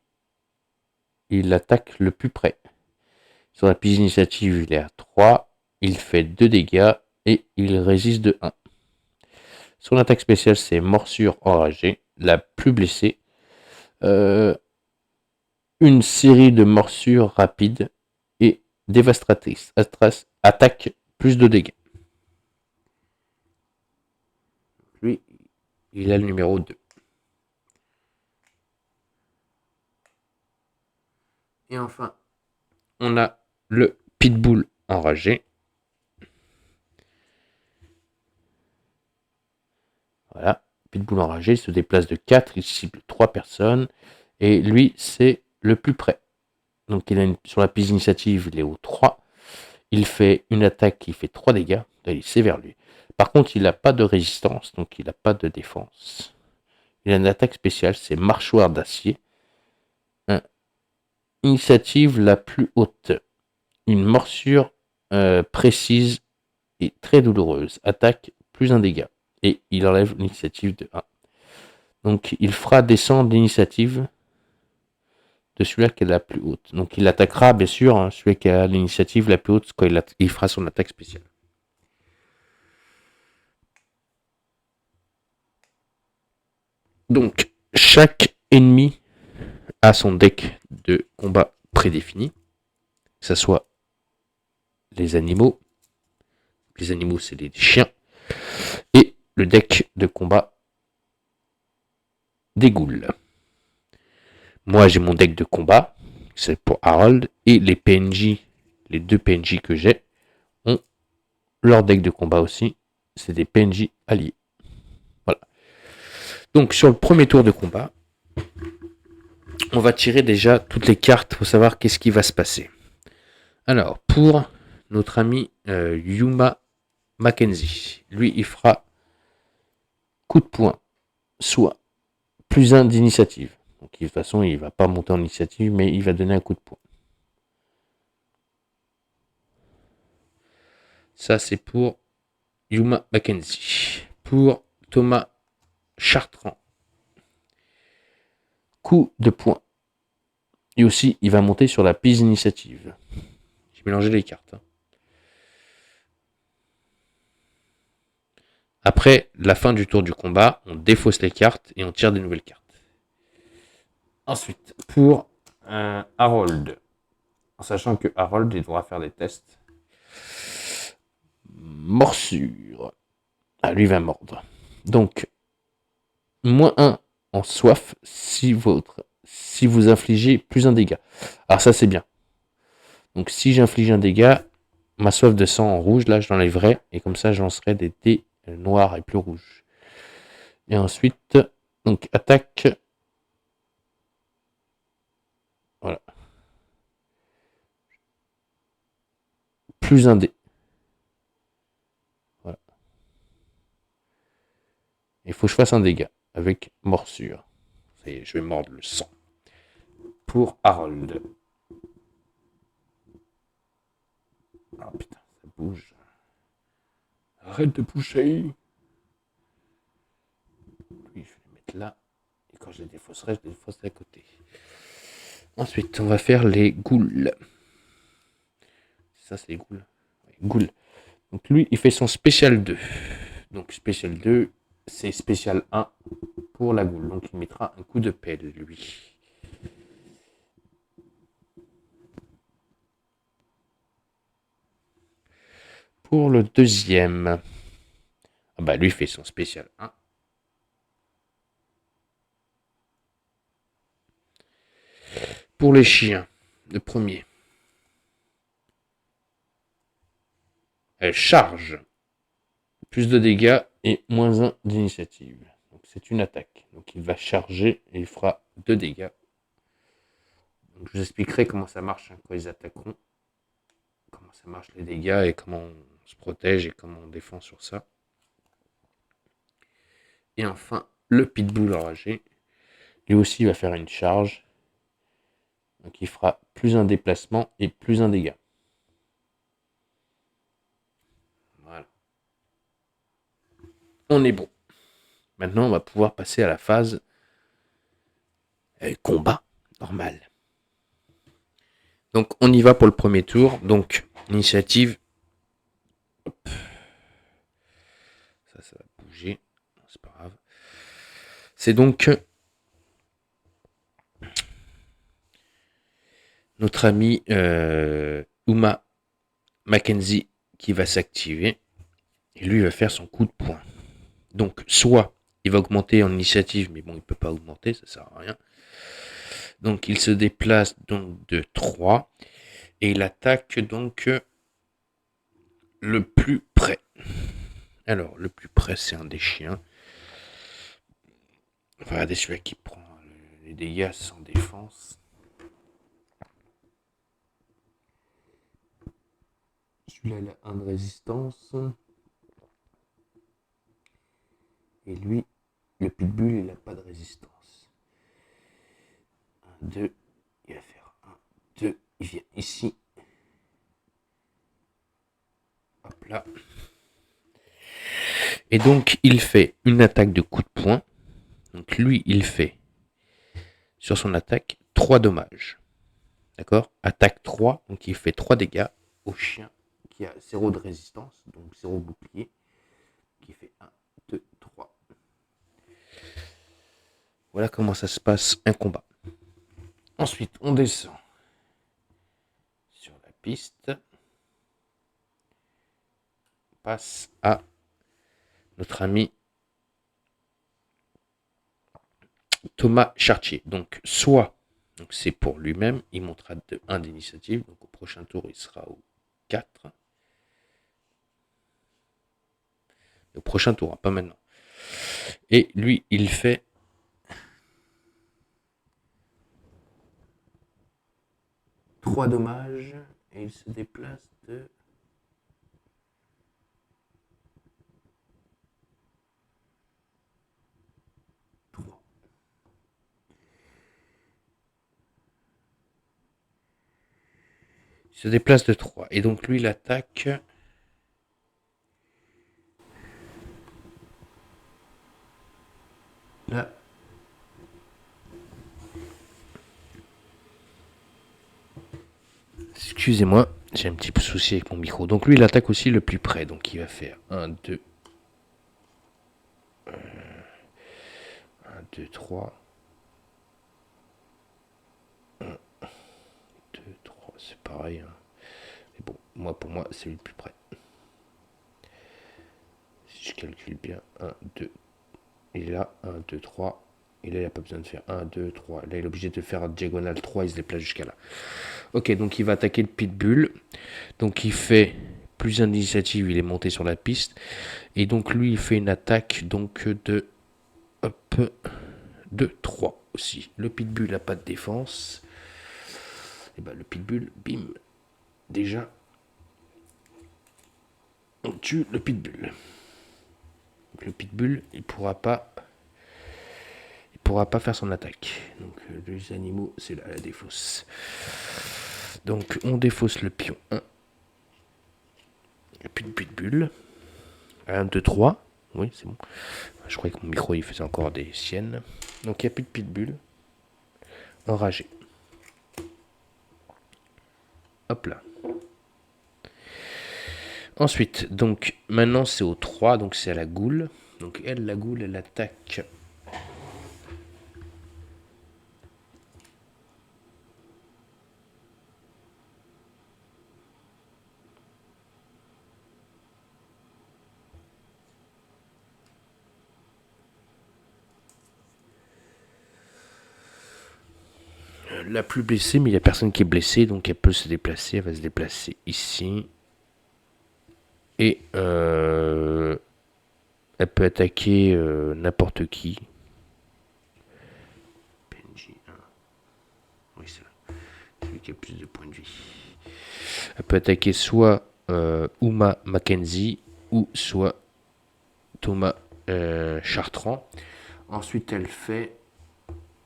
il attaque le plus près. Sur la piste d'initiative, il est à 3, il fait 2 dégâts et il résiste de 1. Son attaque spéciale, c'est morsure enragée, la plus blessée. Une série de morsures rapides et dévastatrices. Attaque plus de dégâts. Lui, il a le numéro 2. Et enfin, on a le pitbull enragé. Voilà, pitbull enragé, il se déplace de 4, il cible 3 personnes. Et lui, c'est le plus près. Donc sur la piste d'initiative, il est au 3. Il fait une attaque qui fait 3 dégâts. C'est vers lui. Par contre, il n'a pas de résistance, donc il n'a pas de défense. Il a une attaque spéciale, c'est mâchoire d'acier. Initiative la plus haute. Une morsure précise et très douloureuse. Attaque plus un dégât. Et il enlève l'initiative de 1. Donc il fera descendre l'initiative de celui-là qui est la plus haute. Donc il attaquera bien sûr celui qui a l'initiative la plus haute quand il fera son attaque spéciale. Donc chaque ennemi a son deck de combat prédéfini. Que ce soit les animaux. Les animaux, c'est les chiens. Et le deck de combat des ghouls. Moi, j'ai mon deck de combat. C'est pour Harold. Et les PNJ, les 2 PNJ que j'ai, ont leur deck de combat aussi. C'est des PNJ alliés. Voilà. Donc, sur le premier tour de combat, on va tirer déjà toutes les cartes pour savoir qu'est-ce qui va se passer. Alors, pour notre ami Yuma Mackenzie, lui, il fera coup de poing, soit plus 1 d'initiative. Donc, de toute façon, il ne va pas monter en initiative, mais il va donner un coup de poing. Ça, c'est pour Yuma Mackenzie. Pour Thomas Chartrand. Coup de poing. Et aussi, il va monter sur la piste d'initiative. J'ai mélangé les cartes. Après la fin du tour du combat, on défausse les cartes et on tire des nouvelles cartes. Ensuite, pour Harold, en sachant que Harold, il devra faire des tests. Morsure. Ah, lui va mordre. Donc, -1 en soif si vous infligez plus un dégât. Alors ça, c'est bien. Donc, si j'inflige un dégât, ma soif de sang en rouge, là, je l'enlèverai. Et comme ça, je lancerai des dés noirs et plus rouges. Et ensuite, donc, attaque. Voilà. Plus un dé. Voilà. Il faut que je fasse un dégât avec morsure. Ça y est, je vais mordre le sang. Pour Harold. Ah putain, ça bouge. Arrête de bouger. Lui, je vais le mettre là. Et quand je les défausserai à côté. Ensuite, on va faire les ghouls. Ça, c'est les ghouls. Ouais, ghouls. Donc lui, il fait son spécial 2. Donc spécial 2, c'est spécial 1 pour la goule. Donc il mettra un coup de pelle, lui. Pour le deuxième, ah bah lui fait son spécial 1. Pour les chiens, le premier. Elle charge. Plus de dégâts et -1 d'initiative. Donc c'est une attaque. Donc il va charger et il fera 2 dégâts. Donc je vous expliquerai comment ça marche quand ils attaqueront. Comment ça marche les dégâts et comment on se protège et comment on défend sur ça. Et enfin, le pitbull enragé. Lui aussi va faire une charge. Donc il fera plus un déplacement et plus un dégât. Voilà. On est bon. Maintenant, on va pouvoir passer à la phase combat normal. Donc on y va pour le premier tour. Donc initiative. Hop. Ça va bouger. C'est pas grave. C'est donc notre ami Uma Mackenzie qui va s'activer. Et lui, il va faire son coup de poing. Donc, soit il va augmenter en initiative, mais bon, il ne peut pas augmenter, ça sert à rien. Donc, il se déplace donc de 3. Et il attaque donc le plus près. Alors, le plus près, c'est un des chiens. On va regarder celui qui prend les dégâts sans défense. Celui-là, il a 1 de résistance. Et lui, le pitbull, il n'a pas de résistance. 1, 2, il va faire 1, 2, il vient ici. Hop là. Et donc, il fait une attaque de coup de poing. Donc, lui, il fait, sur son attaque, 3 dommages. D'accord? Attaque 3, donc il fait 3 dégâts au chien qui a 0 de résistance, donc 0 bouclier, qui fait 1, 2, 3. Voilà comment ça se passe un combat. Ensuite, on descend sur la piste. On passe à notre ami Thomas Chartier. Donc, soit, donc c'est pour lui-même, il montera de 1 d'initiative, donc au prochain tour, il sera au 4. Au prochain tour, hein, pas maintenant. Et lui, il fait 3 dommages et il se déplace de 3. Il se déplace de 3. Et donc lui, il attaque Excusez-moi, j'ai un petit peu souci avec mon micro. Donc lui, il attaque aussi le plus près. Donc il va faire 1, 2, 1, 2, 3. 1, 2, 3, c'est pareil. Hein. Mais bon, pour moi, c'est le plus près. Si je calcule bien, 1, 2. Il est là, 1, 2, 3. Et là, il n'a pas besoin de faire 1, 2, 3. Là, il est obligé de faire diagonale 3. Il se déplace jusqu'à là. Ok, donc il va attaquer le pitbull. Donc il fait plus d'initiative. Il est monté sur la piste. Et donc lui, il fait une attaque donc de... Hop, de 3 aussi. Le pitbull n'a pas de défense. Et ben le pitbull, bim. Déjà, on tue le pitbull. Donc le pitbull, il pourra pas faire son attaque. Donc les animaux, c'est là la défausse. Donc on défausse le pion 1. Et puis le pitbull. 1, 2, 3. Oui, c'est bon. Je croyais que mon micro il faisait encore des siennes. Donc il n'y a plus de pitbull. Enragé. Hop là. Ensuite, donc maintenant c'est au 3, donc c'est à la goule. Donc elle, la goule, elle attaque. La plus blessée, mais il n'y a personne qui est blessé, donc elle peut se déplacer. Elle va se déplacer ici. Et elle peut attaquer n'importe qui. PNJ 1. Oui, c'est celui qui a plus de points de vie. Elle peut attaquer soit Uma Mackenzie ou soit Thomas Chartrand. Ensuite, elle fait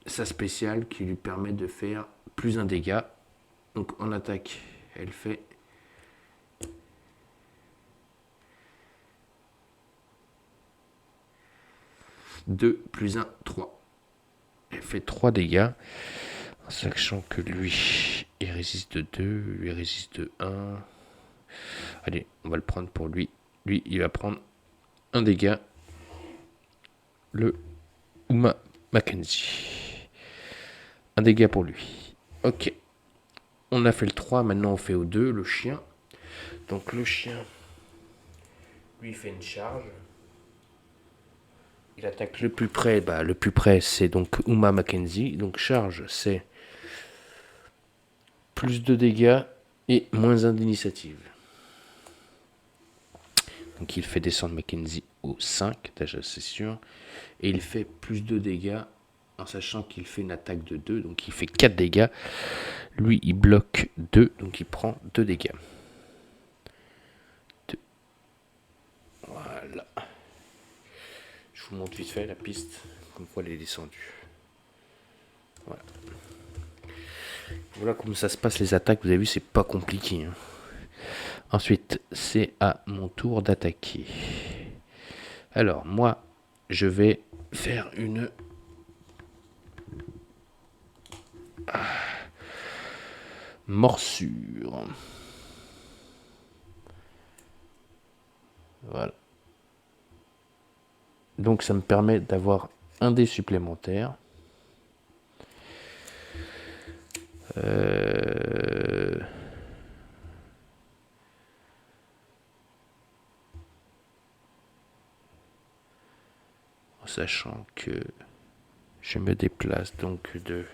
sa spéciale qui lui permet de faire plus un dégât. Donc en attaque, elle fait 2 plus 1, 3. Elle fait 3 dégâts. En sachant que lui, il résiste de 2, lui résiste de 1. Allez, on va le prendre pour lui. Lui, il va prendre un dégât. Le Uma Mackenzie. Un dégât pour lui. Ok. On a fait le 3, maintenant on fait au 2, le chien. Donc le chien, lui, il fait une charge. Il attaque le plus près. Bah, le plus près, c'est donc Uma Mackenzie. Donc charge, c'est plus de dégâts et moins 1 d'initiative. Donc il fait descendre Mackenzie au 5, déjà c'est sûr. Et il fait plus de dégâts en sachant qu'il fait une attaque de 2. Donc il fait 4 dégâts. Lui il bloque 2, donc il prend 2 dégâts. 2. Voilà. Je vous montre vite fait la piste, comme quoi elle est descendue. Voilà. Voilà comment ça se passe les attaques, vous avez vu c'est pas compliqué. Hein. Ensuite c'est à mon tour d'attaquer. Alors moi je vais faire une morsure. Voilà. Donc ça me permet d'avoir un dé supplémentaire. En sachant que je me déplace donc de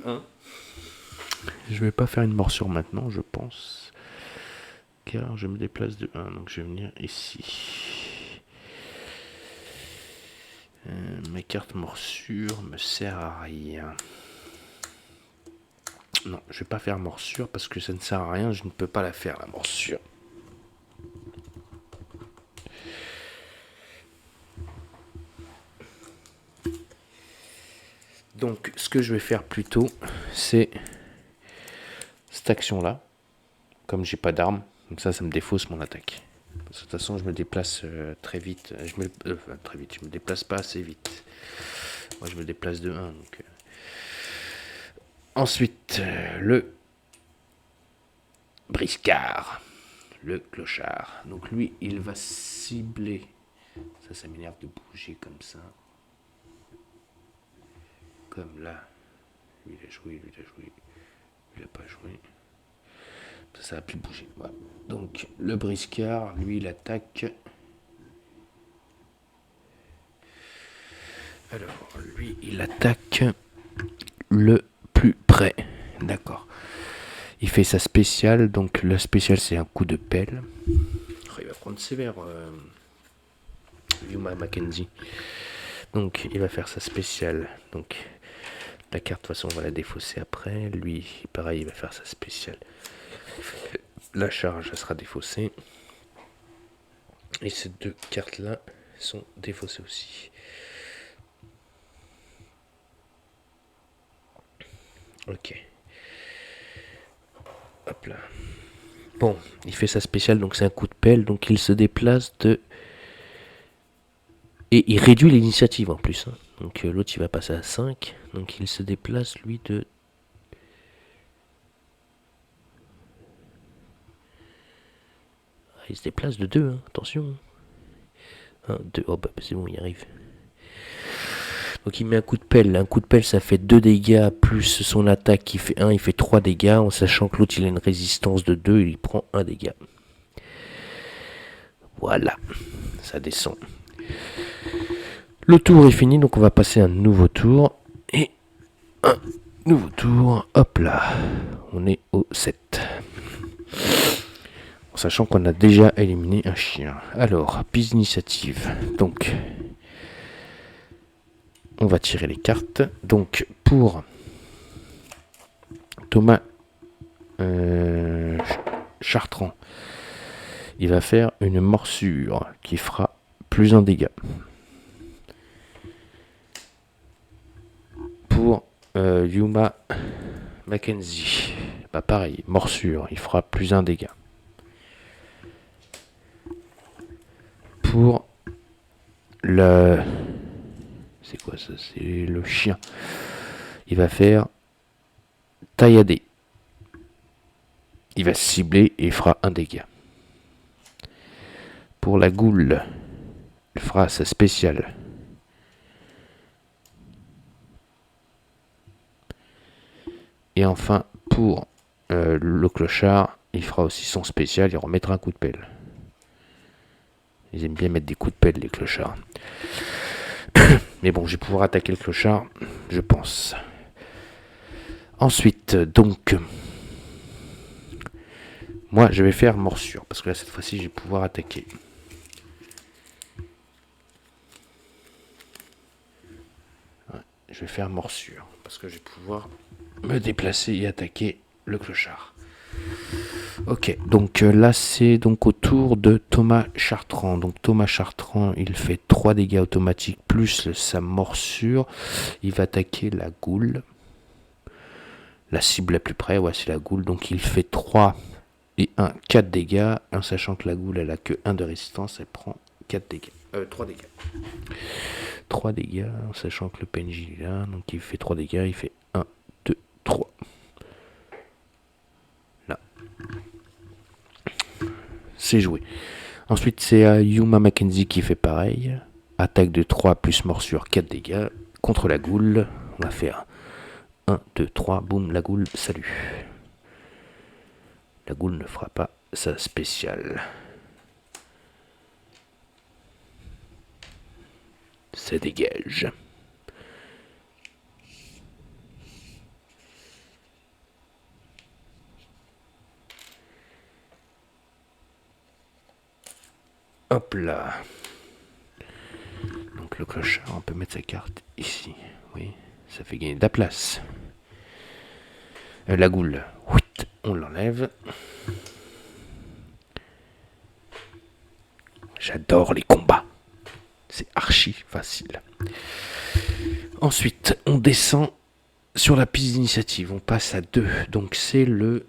1. Je vais pas faire une morsure maintenant, je pense. Car je me déplace de 1. Donc je vais venir ici. Mes cartes morsure me sert à rien. Non, je vais pas faire morsure parce que ça ne sert à rien. Je ne peux pas la faire, la morsure. Donc ce que je vais faire plutôt, c'est cette action là. Comme j'ai pas d'arme, donc ça me défausse mon attaque. Parce que de toute façon, je me déplace très vite. Très vite, je me déplace pas assez vite. Moi, je me déplace de 1. Donc, Ensuite, le briscard. Le clochard. Donc lui, il va cibler. Ça m'énerve de bouger comme ça. Comme là. Lui, il a joué, lui, il a joué. Il n'a pas joué. Ça va plus bouger. Voilà. Donc le briscard, lui, il attaque. Alors, lui, il attaque le plus près. D'accord. Il fait sa spéciale. Donc la spéciale, c'est un coup de pelle. Oh, il va prendre sévère. Yuma Mackenzie. Donc il va faire sa spéciale. Donc la carte, de toute façon, on va la défausser après. Lui, pareil, il va faire sa spéciale. La charge, elle sera défaussée. Et ces deux cartes-là sont défaussées aussi. Ok. Hop là. Bon, il fait sa spéciale, donc c'est un coup de pelle. Donc il se déplace de... Et il réduit l'initiative en plus. Hein. Donc l'autre, il va passer à 5. Donc il se déplace, lui, de... Il se déplace de 2, hein. Attention. 1, 2, oh bah c'est bon, il arrive. Donc il met un coup de pelle. Un coup de pelle, ça fait 2 dégâts, plus son attaque qui fait 1, il fait 3 dégâts. En sachant que l'autre, il a une résistance de 2, il prend 1 dégât. Voilà, ça descend. Le tour est fini, donc on va passer à un nouveau tour. Et un nouveau tour, hop là, on est au 7. En sachant qu'on a déjà éliminé un chien. Alors, piste d'initiative. Donc, on va tirer les cartes. Donc, pour Thomas Chartrand, il va faire une morsure qui fera plus un dégât. Pour Yuma Mackenzie, bah pareil, morsure, il fera plus un dégât. Pour le... C'est quoi ça? C'est le chien. Il va faire tailladé. Il va cibler et il fera un dégât. Pour la goule, il fera sa spéciale. Et enfin, pour le clochard, il fera aussi son spécial, il remettra un coup de pelle. Ils aiment bien mettre des coups de pelle, les clochards. Mais bon, je vais pouvoir attaquer le clochard, je pense. Ensuite, donc, moi, je vais faire morsure, parce que là, cette fois-ci, je vais pouvoir attaquer. Ouais, je vais faire morsure, parce que je vais pouvoir me déplacer et attaquer le clochard. Ok, donc là c'est donc au tour de Thomas Chartrand. Donc Thomas Chartrand, il fait 3 dégâts automatiques plus sa morsure. Il va attaquer la goule. La cible la plus près, ouais, c'est la goule. Donc il fait 3 et 1, 4 dégâts. En sachant que la goule, elle a que 1 de résistance, elle prend 4 dégâts. 3 dégâts. 3 dégâts, en sachant que le PNJ est là. Donc il fait 3 dégâts, il fait 1, 2, 3. Là. C'est joué. Ensuite, c'est Yuma Mackenzie qui fait pareil. Attaque de 3 plus morsure, 4 dégâts. Contre la goule, on va faire 1, 2, 3. Boum, la goule, salut. La goule ne fera pas sa spéciale. Ça dégage. Hop là. Donc le clochard, on peut mettre sa carte ici. Oui, ça fait gagner de la place. La goule, on l'enlève. J'adore les combats. C'est archi facile. Ensuite, on descend sur la piste d'initiative. On passe à 2. Donc c'est le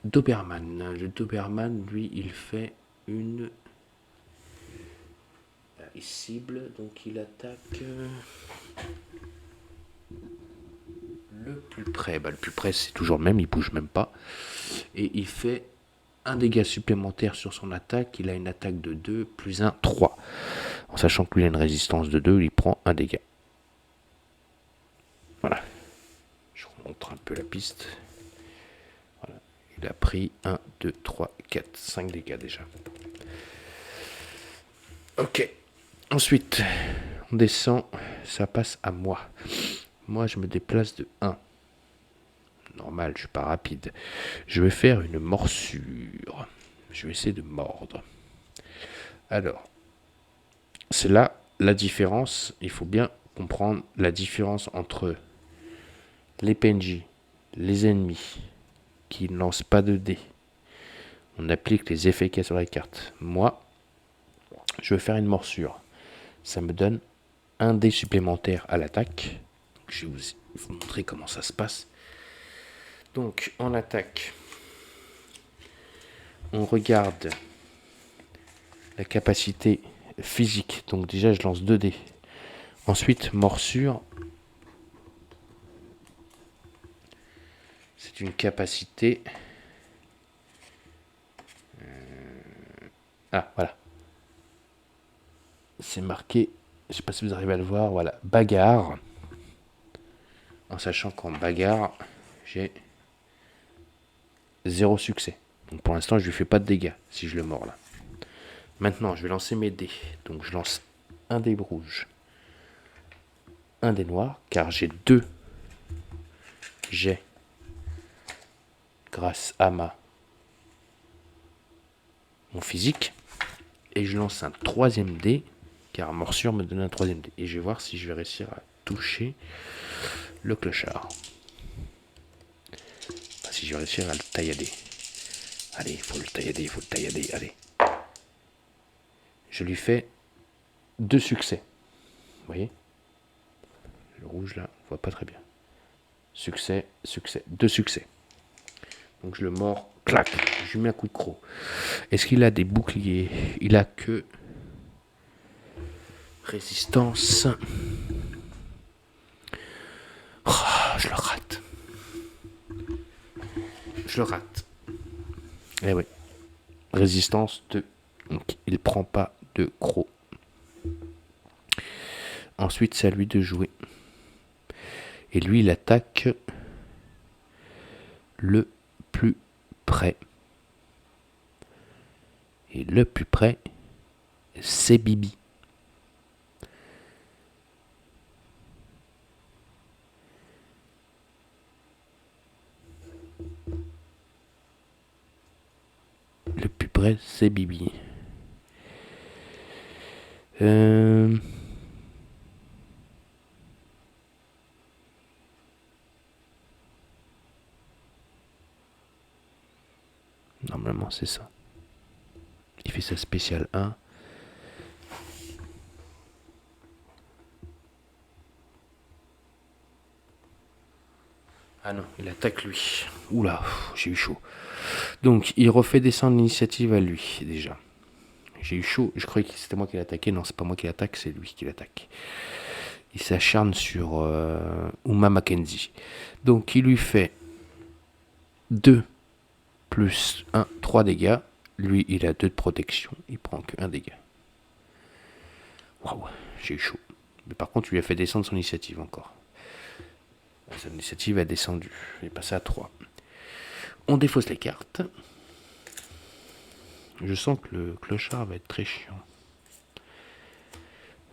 Doberman. Le Doberman, lui, il fait une il cible, donc il attaque le plus près. Le plus près, c'est toujours le même, il bouge même pas. Et il fait un dégât supplémentaire sur son attaque. Il a une attaque de 2, plus 1, 3. En sachant que lui a une résistance de 2, il prend un dégât. Voilà. Je vous montre un peu la piste. Voilà. Il a pris 1, 2, 3, 4, 5 dégâts déjà. Ok. Ensuite, on descend. Ça passe à moi. Moi, je me déplace de 1. Normal, je suis pas rapide. Je vais faire une morsure. Je vais essayer de mordre. Alors, c'est là la différence. Il faut bien comprendre la différence entre les PNJ, les ennemis qui ne lancent pas de dés. On applique les effets qu'il y a sur la carte. Moi, je vais faire une morsure. Ça me donne un dé supplémentaire à l'attaque. Je vais vous montrer comment ça se passe. Donc, en attaque, on regarde la capacité physique. Donc déjà, je lance 2 dés. Ensuite, morsure. C'est une capacité... Ah, voilà. C'est marqué, je ne sais pas si vous arrivez à le voir, voilà, bagarre. En sachant qu'en bagarre, j'ai 0 succès. Donc pour l'instant, je lui fais pas de dégâts si je le mords là. Maintenant, je vais lancer mes dés. Donc je lance un dé rouge, un dé noir, car j'ai 2 jets grâce à mon physique. Et je lance un 3e dé, car morsure me donne un 3e dé. Et je vais voir si je vais réussir à toucher le clochard. Enfin, si je vais réussir à le taillader. Allez, il faut le taillader, allez. Je lui fais 2 succès. Vous voyez? Le rouge là, on voit pas très bien. Succès, 2 succès. Donc je le mords, clac, je lui mets un coup de croc. Est-ce qu'il a des boucliers? Il a que résistance. Oh, je le rate. Je le rate. Eh oui. Résistance 2. Donc il prend pas de croc. Ensuite, c'est à lui de jouer. Et lui, il attaque le plus près. Et le plus près, c'est Bibi. Le plus près, c'est Bibi. Normalement, c'est ça. Il fait sa spéciale 1. Ah non, il attaque lui. Oula, j'ai eu chaud. Donc, il refait descendre l'initiative à lui, déjà. J'ai eu chaud. Je croyais que c'était moi qui l'attaquais. Non, c'est pas moi qui l'attaque, c'est lui qui l'attaque. Il s'acharne sur Uma Mackenzie. Donc, il lui fait 2 plus 1, 3 dégâts. Lui, il a 2 de protection. Il prend que 1 dégât. Waouh, j'ai eu chaud. Mais par contre, il lui a fait descendre son initiative encore. Son initiative a descendu. Il est passé à 3. On défausse les cartes. Je sens que le clochard va être très chiant.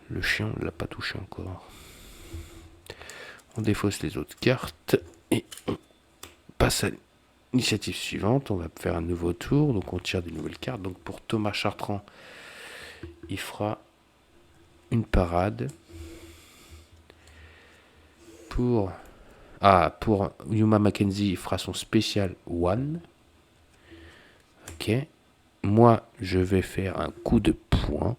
Le chien, on ne l'a pas touché encore. On défausse les autres cartes. Et on passe à l'initiative suivante. On va faire un nouveau tour. Donc on tire des nouvelles cartes. Donc pour Thomas Chartrand, il fera une parade. Pour Yuma Mackenzie, il fera son spécial One. Ok. Moi, je vais faire un coup de poing.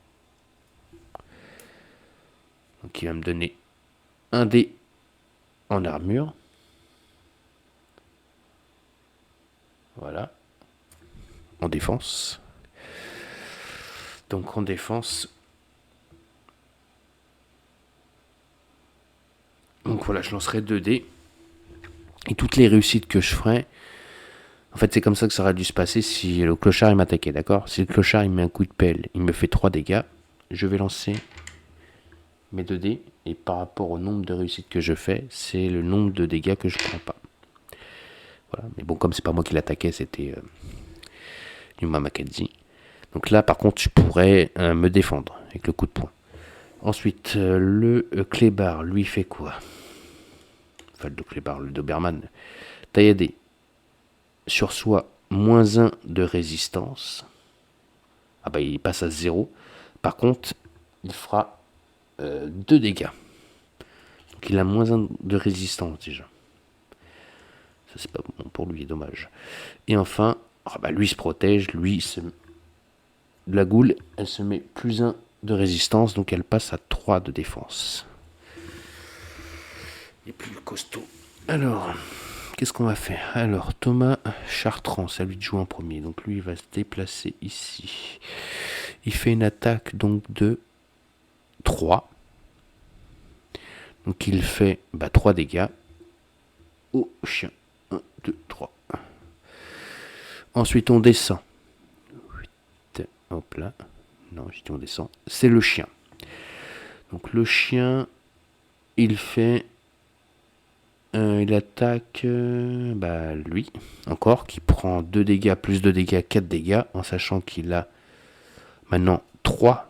Donc il va me donner un dé en armure. Voilà. En défense. Donc en défense, Donc voilà, je lancerai 2 dés. Et toutes les réussites que je ferai, en fait c'est comme ça que ça aurait dû se passer si le clochard il m'attaquait, d'accord? Si le clochard il met un coup de pelle, il me fait 3 dégâts, je vais lancer mes 2 dés. Et par rapport au nombre de réussites que je fais, c'est le nombre de dégâts que je prends pas. Voilà. Mais bon, comme c'est pas moi qui l'attaquais, c'était Yuma Mackenzie. Donc là, par contre, je pourrais me défendre avec le coup de poing. Ensuite, le clébard, lui, fait quoi? Enfin, le clébard, le Doberman. Tailladé. Sur soi, -1 de résistance. Ah bah, il passe à 0. Par contre, il fera 2 dégâts. Donc il a -1 de résistance déjà. Ça, c'est pas bon pour lui, dommage. Et enfin, lui se protège, la goule, elle se met +1 de résistance, donc elle passe à 3 de défense. Il est plus costaud. Alors, qu'est-ce qu'on va faire? Alors, Thomas Chartrand, ça lui joue en premier. Donc lui, il va se déplacer ici. Il fait une attaque donc de 3. Donc il fait 3 dégâts au chien. 1, 2, 3. Ensuite, on descend. 8. Hop là. Non, je dis on descend. C'est le chien. Donc le chien, il fait... il attaque lui, encore, qui prend 2 dégâts, plus 2 dégâts, 4 dégâts, en sachant qu'il a maintenant 3.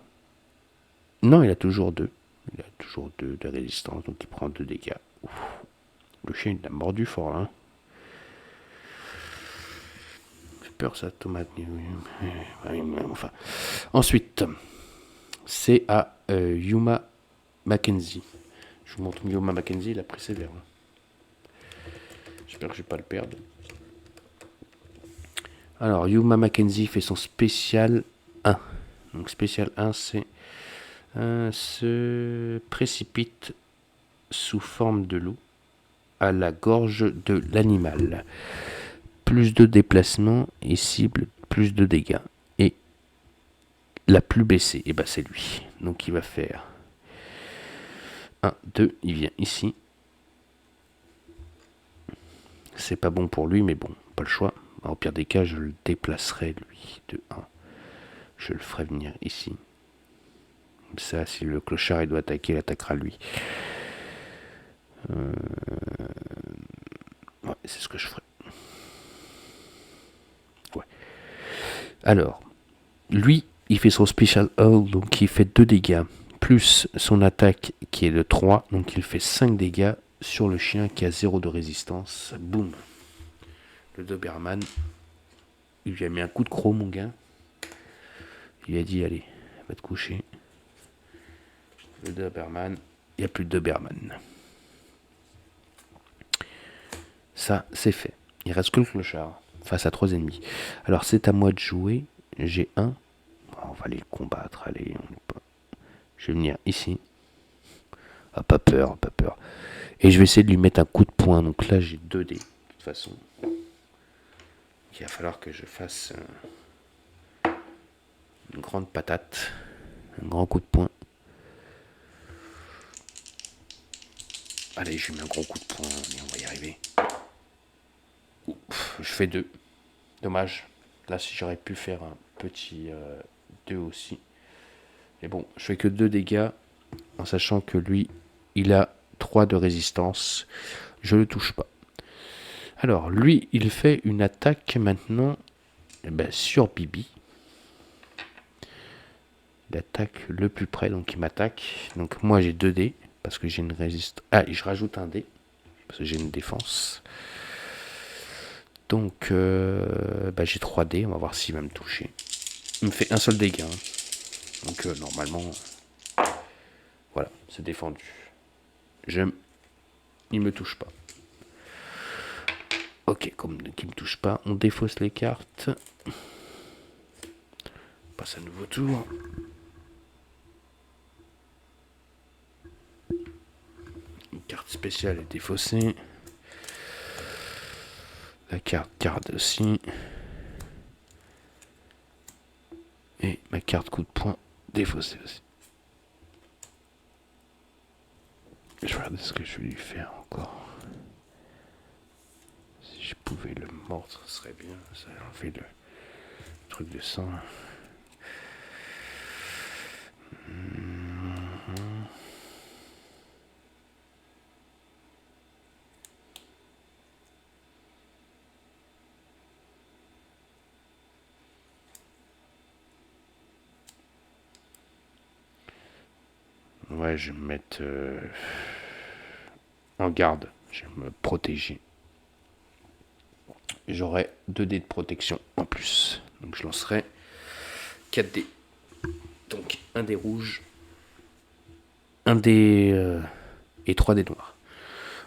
Non, il a toujours 2. Il a toujours 2 de résistance, donc il prend 2 dégâts. Ouf. Le chien, il a mordu fort, là. Ça fait peur, ça, tomate. Enfin. Ensuite, c'est à Yuma Mackenzie. Je vous montre Yuma Mackenzie, il a pris sévère. J'espère que je ne vais pas le perdre. Alors, Yuma Mackenzie fait son spécial 1. Donc, spécial 1, c'est se précipite sous forme de loup à la gorge de l'animal. Plus de déplacement et cible plus de dégâts. Et la plus baissée, et c'est lui. Donc, il va faire 1, 2, il vient ici. C'est pas bon pour lui, mais bon, pas le choix. Au pire des cas, je le déplacerai, lui, de 1. Je le ferai venir ici. Comme ça, si le clochard il doit attaquer, il attaquera lui. Ouais, c'est ce que je ferai. Ouais. Alors, lui, il fait son Special Hull, donc il fait 2 dégâts, plus son attaque qui est de 3, donc il fait 5 dégâts sur le chien qui a 0 de résistance. Boum. Le Doberman, il lui a mis un coup de croc, mon gars. Il a dit, allez, va te coucher. Le Doberman, il n'y a plus de Doberman. Ça, c'est fait. Il reste que le clochard face à 3 ennemis. Alors, c'est à moi de jouer. J'ai 1. On va aller le combattre. Allez, je vais venir ici. Ah, pas peur, pas peur. Et je vais essayer de lui mettre un coup de poing. Donc là, j'ai 2 dés. De toute façon, il va falloir que je fasse une grande patate. Un grand coup de poing. Allez, je lui mets un gros coup de poing. Et on va y arriver. Ouf, je fais 2. Dommage. Là, si j'aurais pu faire un petit 2 aussi. Mais bon, je fais que 2 dégâts. En sachant que lui, il a 3 de résistance. Je le touche pas. Alors, lui, il fait une attaque maintenant sur Bibi. Il attaque le plus près, donc il m'attaque. Donc moi, j'ai 2 dés, parce que j'ai une résistance. Ah, et je rajoute un dé, parce que j'ai une défense. Donc, j'ai 3 dés, on va voir s'il va me toucher. Il me fait un seul dégât. Donc, normalement, voilà, c'est défendu. Il me touche pas. Ok, comme il me touche pas, on défausse les cartes. On passe à nouveau tour. Une carte spéciale est défaussée. La carte garde aussi. Et ma carte coup de poing défaussée aussi. Je vais regarder ce que je vais lui faire encore. Si je pouvais le mordre, ce serait bien. Ça enlever le truc de sang. Ouais, je vais me mettre en garde. Je vais me protéger. J'aurai 2 dés de protection en plus. Donc je lancerai 4 dés. Donc un dé rouge, un dé et 3 dés noirs.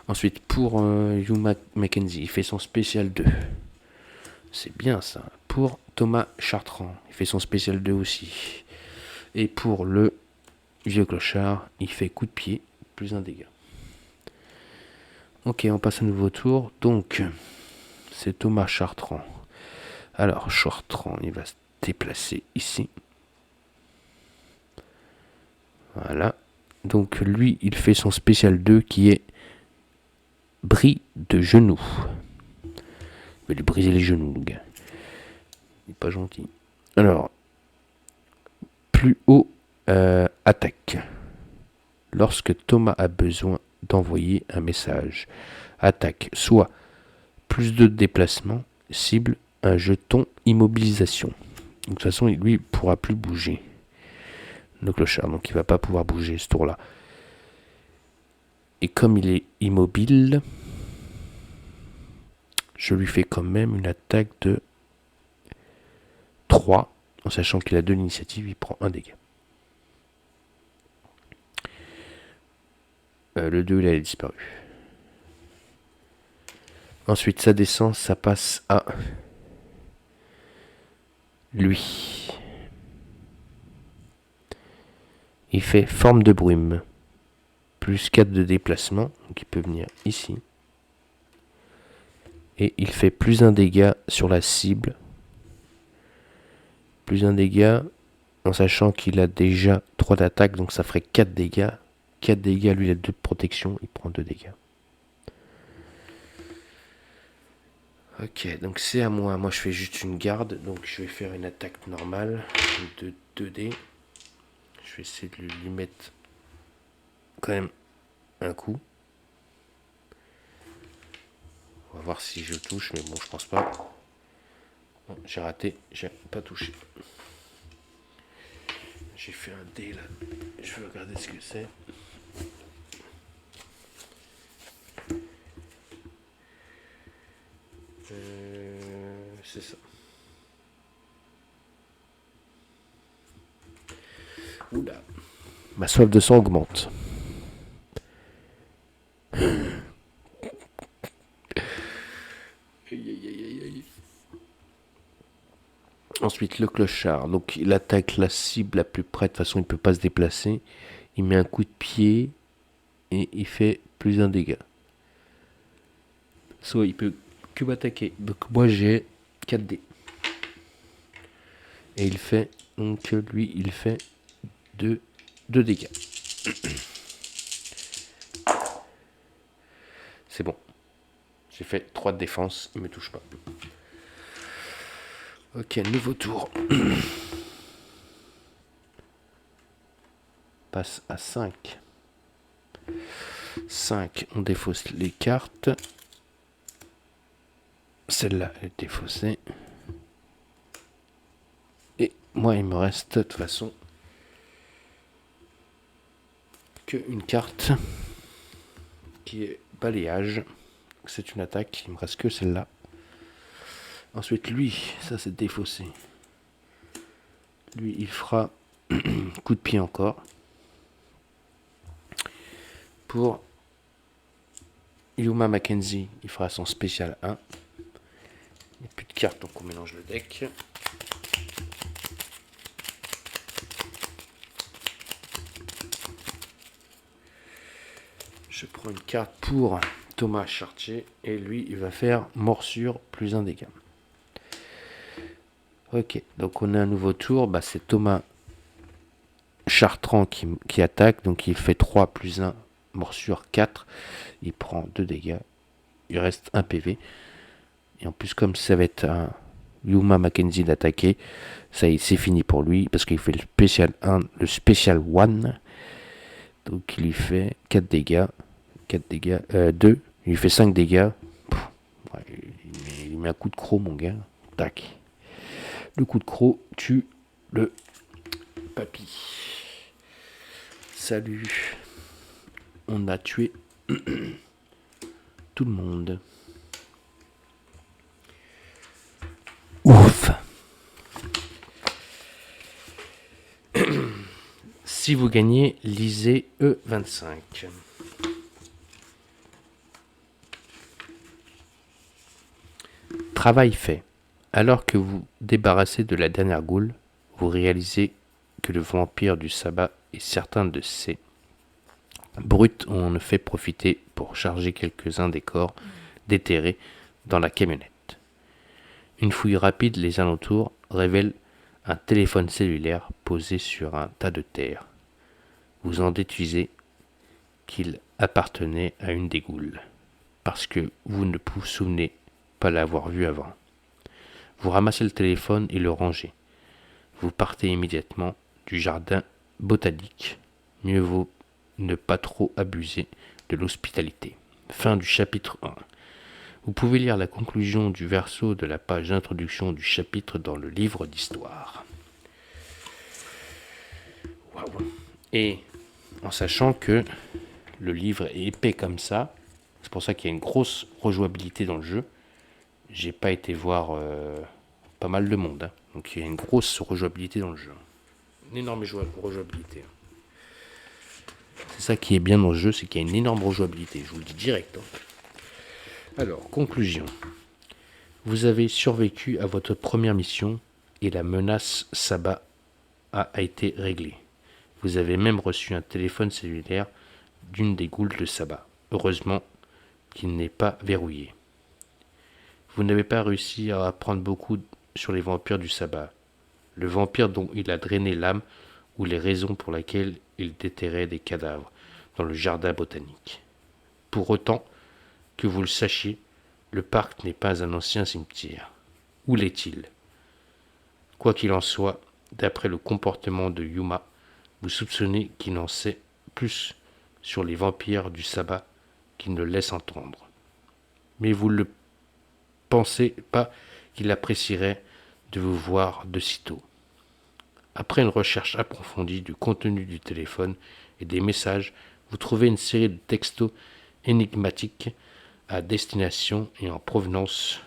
Ensuite pour Hugh Mackenzie, il fait son spécial 2. C'est bien ça. Pour Thomas Chartrand, il fait son spécial 2 aussi. Et pour le vieux clochard, il fait coup de pied, plus un dégât. Ok, on passe à un nouveau tour. Donc, c'est Thomas Chartrand. Alors, Chartrand, il va se déplacer ici. Voilà. Donc, lui, il fait son spécial 2 qui est bris de genoux. Il va lui briser les genoux, le gars. Il n'est pas gentil. Alors, plus haut, attaque. Lorsque Thomas a besoin d'envoyer un message, attaque soit plus de déplacement, cible un jeton immobilisation. Donc, de toute façon, lui, il ne pourra plus bouger. Le clochard, donc il ne va pas pouvoir bouger ce tour-là. Et comme il est immobile, je lui fais quand même une attaque de 3, en sachant qu'il a 2 d'initiative, il prend 1 dégât. Le 2, il a disparu. Ensuite, sa descente, ça passe à lui. Il fait forme de brume. Plus 4 de déplacement. Donc il peut venir ici. Et il fait plus 1 dégât sur la cible. Plus 1 dégât. En sachant qu'il a déjà 3 d'attaque. Donc ça ferait 4 dégâts. 4 dégâts, lui il a 2 de protection. Il prend 2 dégâts. Ok, donc c'est à moi. Moi, je fais juste une garde. Donc, je vais faire une attaque normale de 2 dés. Je vais essayer de lui mettre quand même un coup. On va voir si je touche, mais bon, je pense pas. Bon, j'ai raté, j'ai pas touché. J'ai fait un dé là. Je vais regarder ce que c'est. C'est ça. Oula. Ma soif de sang augmente. Ensuite, le clochard. Donc, il attaque la cible la plus près. De toute façon, il ne peut pas se déplacer. Il met un coup de pied et il fait plus 1 dégât. Soit il peut que m'attaquer. Donc, moi, j'ai 4 dés. Et il fait, donc lui, il fait 2 dégâts. C'est bon. J'ai fait 3 de défense, il me touche pas. Ok, nouveau tour. Passe à 5. 5, on défausse les cartes. Celle-là, elle est défaussée. Et moi, il me reste de toute façon qu'une carte qui est balayage. C'est une attaque, il me reste que celle-là. Ensuite, lui, ça c'est défaussé. Lui, il fera coup de pied encore. Pour Yuma Mackenzie, il fera son spécial 1. Il n'y a plus de cartes, donc on mélange le deck. Je prends une carte pour Thomas Chartier et lui, il va faire morsure plus 1 dégât. Ok, donc on a un nouveau tour. C'est Thomas Chartrand qui attaque, donc il fait 3 plus 1 morsure 4. Il prend 2 dégâts. Il reste 1 PV. Et en plus, comme ça va être un Yuma Mackenzie d'attaquer, ça y est, c'est fini pour lui. Parce qu'il fait le spécial 1, le spécial 1. Donc il lui fait 4 dégâts. 4 dégâts. 2. Il lui fait 5 dégâts. Ouais, il met un coup de croc, mon gars. Tac. Le coup de croc tue le papy. Salut. On a tué tout le monde. Ouf. Si vous gagnez, lisez E25. Travail fait. Alors que vous débarrassez de la dernière goule, vous réalisez que le vampire du sabbat et certains de ses brutes ont en effet profité pour charger quelques-uns des corps déterrés dans la camionnette. Une fouille rapide les alentours révèle un téléphone cellulaire posé sur un tas de terre. Vous en déduisez qu'il appartenait à une des goules, parce que vous ne vous souvenez pas l'avoir vu avant. Vous ramassez le téléphone et le rangez. Vous partez immédiatement du jardin botanique. Mieux vaut ne pas trop abuser de l'hospitalité. Fin du chapitre 1. Vous pouvez lire la conclusion du verso de la page d'introduction du chapitre dans le livre d'histoire. Waouh. Et en sachant que le livre est épais comme ça, c'est pour ça qu'il y a une grosse rejouabilité dans le jeu. J'ai pas été voir pas mal de monde, hein. Donc il y a une grosse rejouabilité dans le jeu. Une énorme rejouabilité. C'est ça qui est bien dans le jeu, c'est qu'il y a une énorme rejouabilité, je vous le dis direct. Hein. Alors, conclusion. Vous avez survécu à votre première mission et la menace Sabbat a été réglée. Vous avez même reçu un téléphone cellulaire d'une des goules de Sabbat. Heureusement qu'il n'est pas verrouillé. Vous n'avez pas réussi à apprendre beaucoup sur les vampires du sabbat, le vampire dont il a drainé l'âme ou les raisons pour lesquelles il déterrait des cadavres dans le jardin botanique. Pour autant que vous le sachiez, le parc n'est pas un ancien cimetière. Où l'est-il? Quoi qu'il en soit, d'après le comportement de Yuma, vous soupçonnez qu'il en sait plus sur les vampires du sabbat qu'il ne laisse entendre. Mais vous ne pensez pas qu'il apprécierait de vous voir de sitôt. Après une recherche approfondie du contenu du téléphone et des messages, vous trouvez une série de textos énigmatiques à destination et en provenance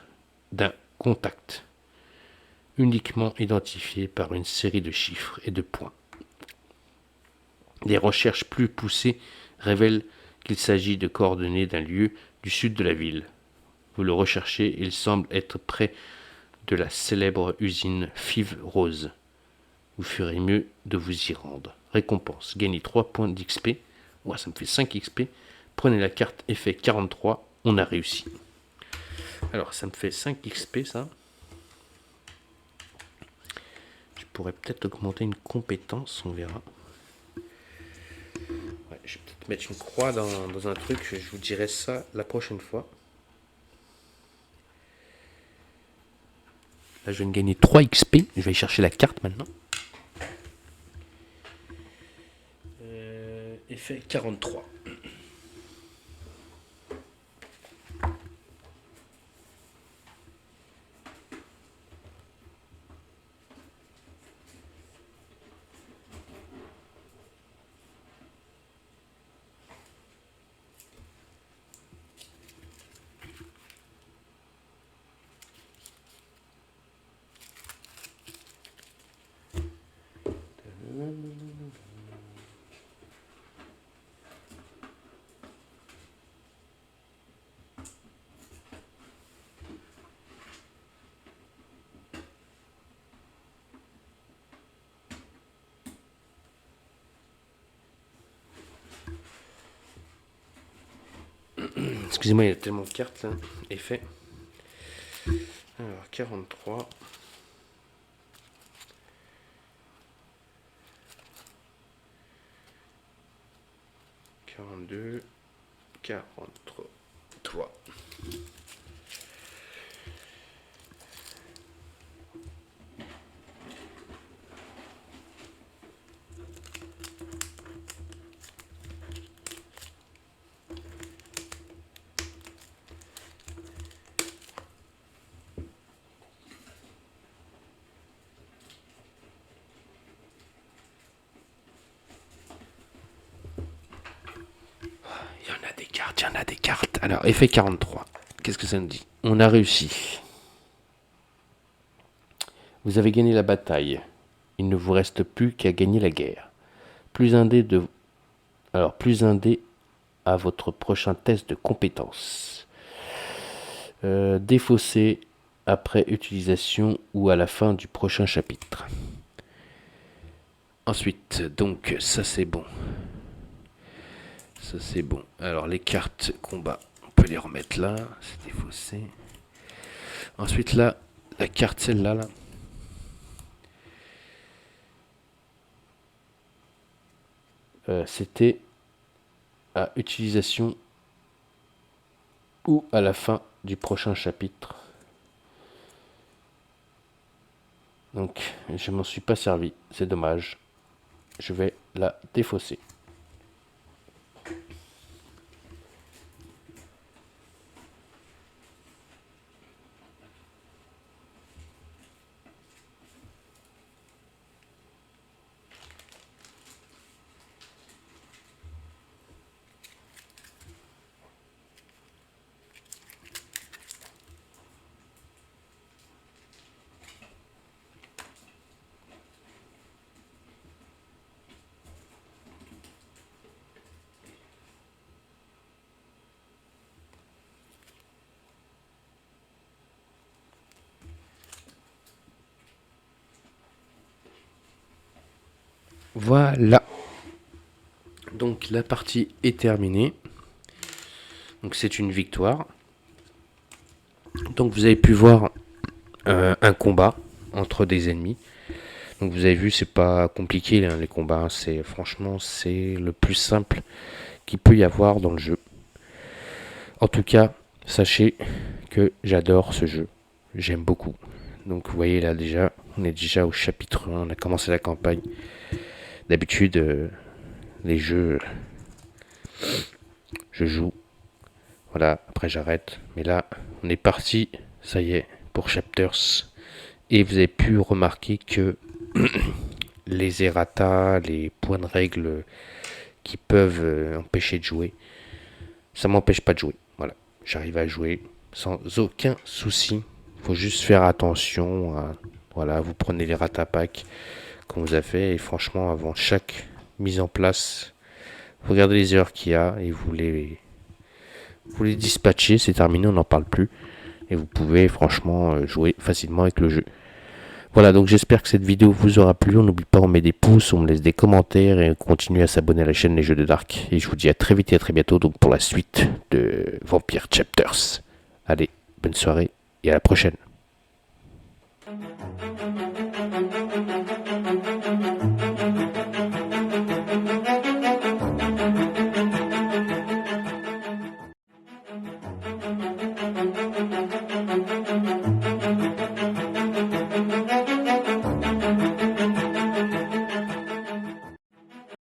d'un contact, uniquement identifié par une série de chiffres et de points. Des recherches plus poussées révèlent qu'il s'agit de coordonnées d'un lieu du sud de la ville. Vous le recherchez, il semble être près de la célèbre usine Five Rose. Vous ferez mieux de vous y rendre. Récompense, gagnez 3 points d'XP. Ouais, ça me fait 5 XP. Prenez la carte effet 43, on a réussi. Alors, ça me fait 5 XP, ça. Je pourrais peut-être augmenter une compétence, on verra. Ouais, je vais peut-être mettre une croix dans un truc, je vous dirai ça la prochaine fois. Là, je viens de gagner 3 XP. Je vais aller chercher la carte maintenant. Effet 43. Excusez-moi, il y a tellement de cartes là. Effet. Alors, 43. 43. 42, 43. Il y en a des cartes. Alors, effet 43. Qu'est-ce que ça nous dit? On a réussi. Vous avez gagné la bataille. Il ne vous reste plus qu'à gagner la guerre. Plus un dé à votre prochain test de compétence. Défausser après utilisation ou à la fin du prochain chapitre. Ensuite, donc, ça c'est bon. Ça c'est bon. Alors les cartes combat, on peut les remettre là. C'est défaussé. Ensuite là, la carte celle-là, là. C'était à utilisation ou à la fin du prochain chapitre. Donc je m'en suis pas servi, c'est dommage. Je vais la défausser. Voilà. Donc la partie est terminée. Donc c'est une victoire. Donc vous avez pu voir un combat entre des ennemis. Donc vous avez vu, c'est pas compliqué hein, les combats. C'est franchement c'est le plus simple qu'il peut y avoir dans le jeu. En tout cas, sachez que j'adore ce jeu. J'aime beaucoup. Donc vous voyez là déjà, on est déjà au chapitre 1, on a commencé la campagne. D'habitude, les jeux, je joue. Voilà, après j'arrête. Mais là, on est parti, ça y est, pour Chapters. Et vous avez pu remarquer que les errata, les points de règle qui peuvent empêcher de jouer, ça m'empêche pas de jouer. Voilà, j'arrive à jouer sans aucun souci. Il faut juste faire attention. Voilà, vous prenez les ratapack qu'on vous a fait et franchement, avant chaque mise en place, vous regardez les erreurs qu'il y a et vous les dispatchez. C'est terminé, on n'en parle plus et vous pouvez franchement jouer facilement avec le jeu. Voilà, donc j'espère que cette vidéo vous aura plu. On n'oublie pas, on met des pouces, on me laisse des commentaires et on continue à s'abonner à la chaîne Les Jeux de Dark. Et je vous dis à très vite et à très bientôt donc pour la suite de Vampire Chapters. Allez, bonne soirée et à la prochaine.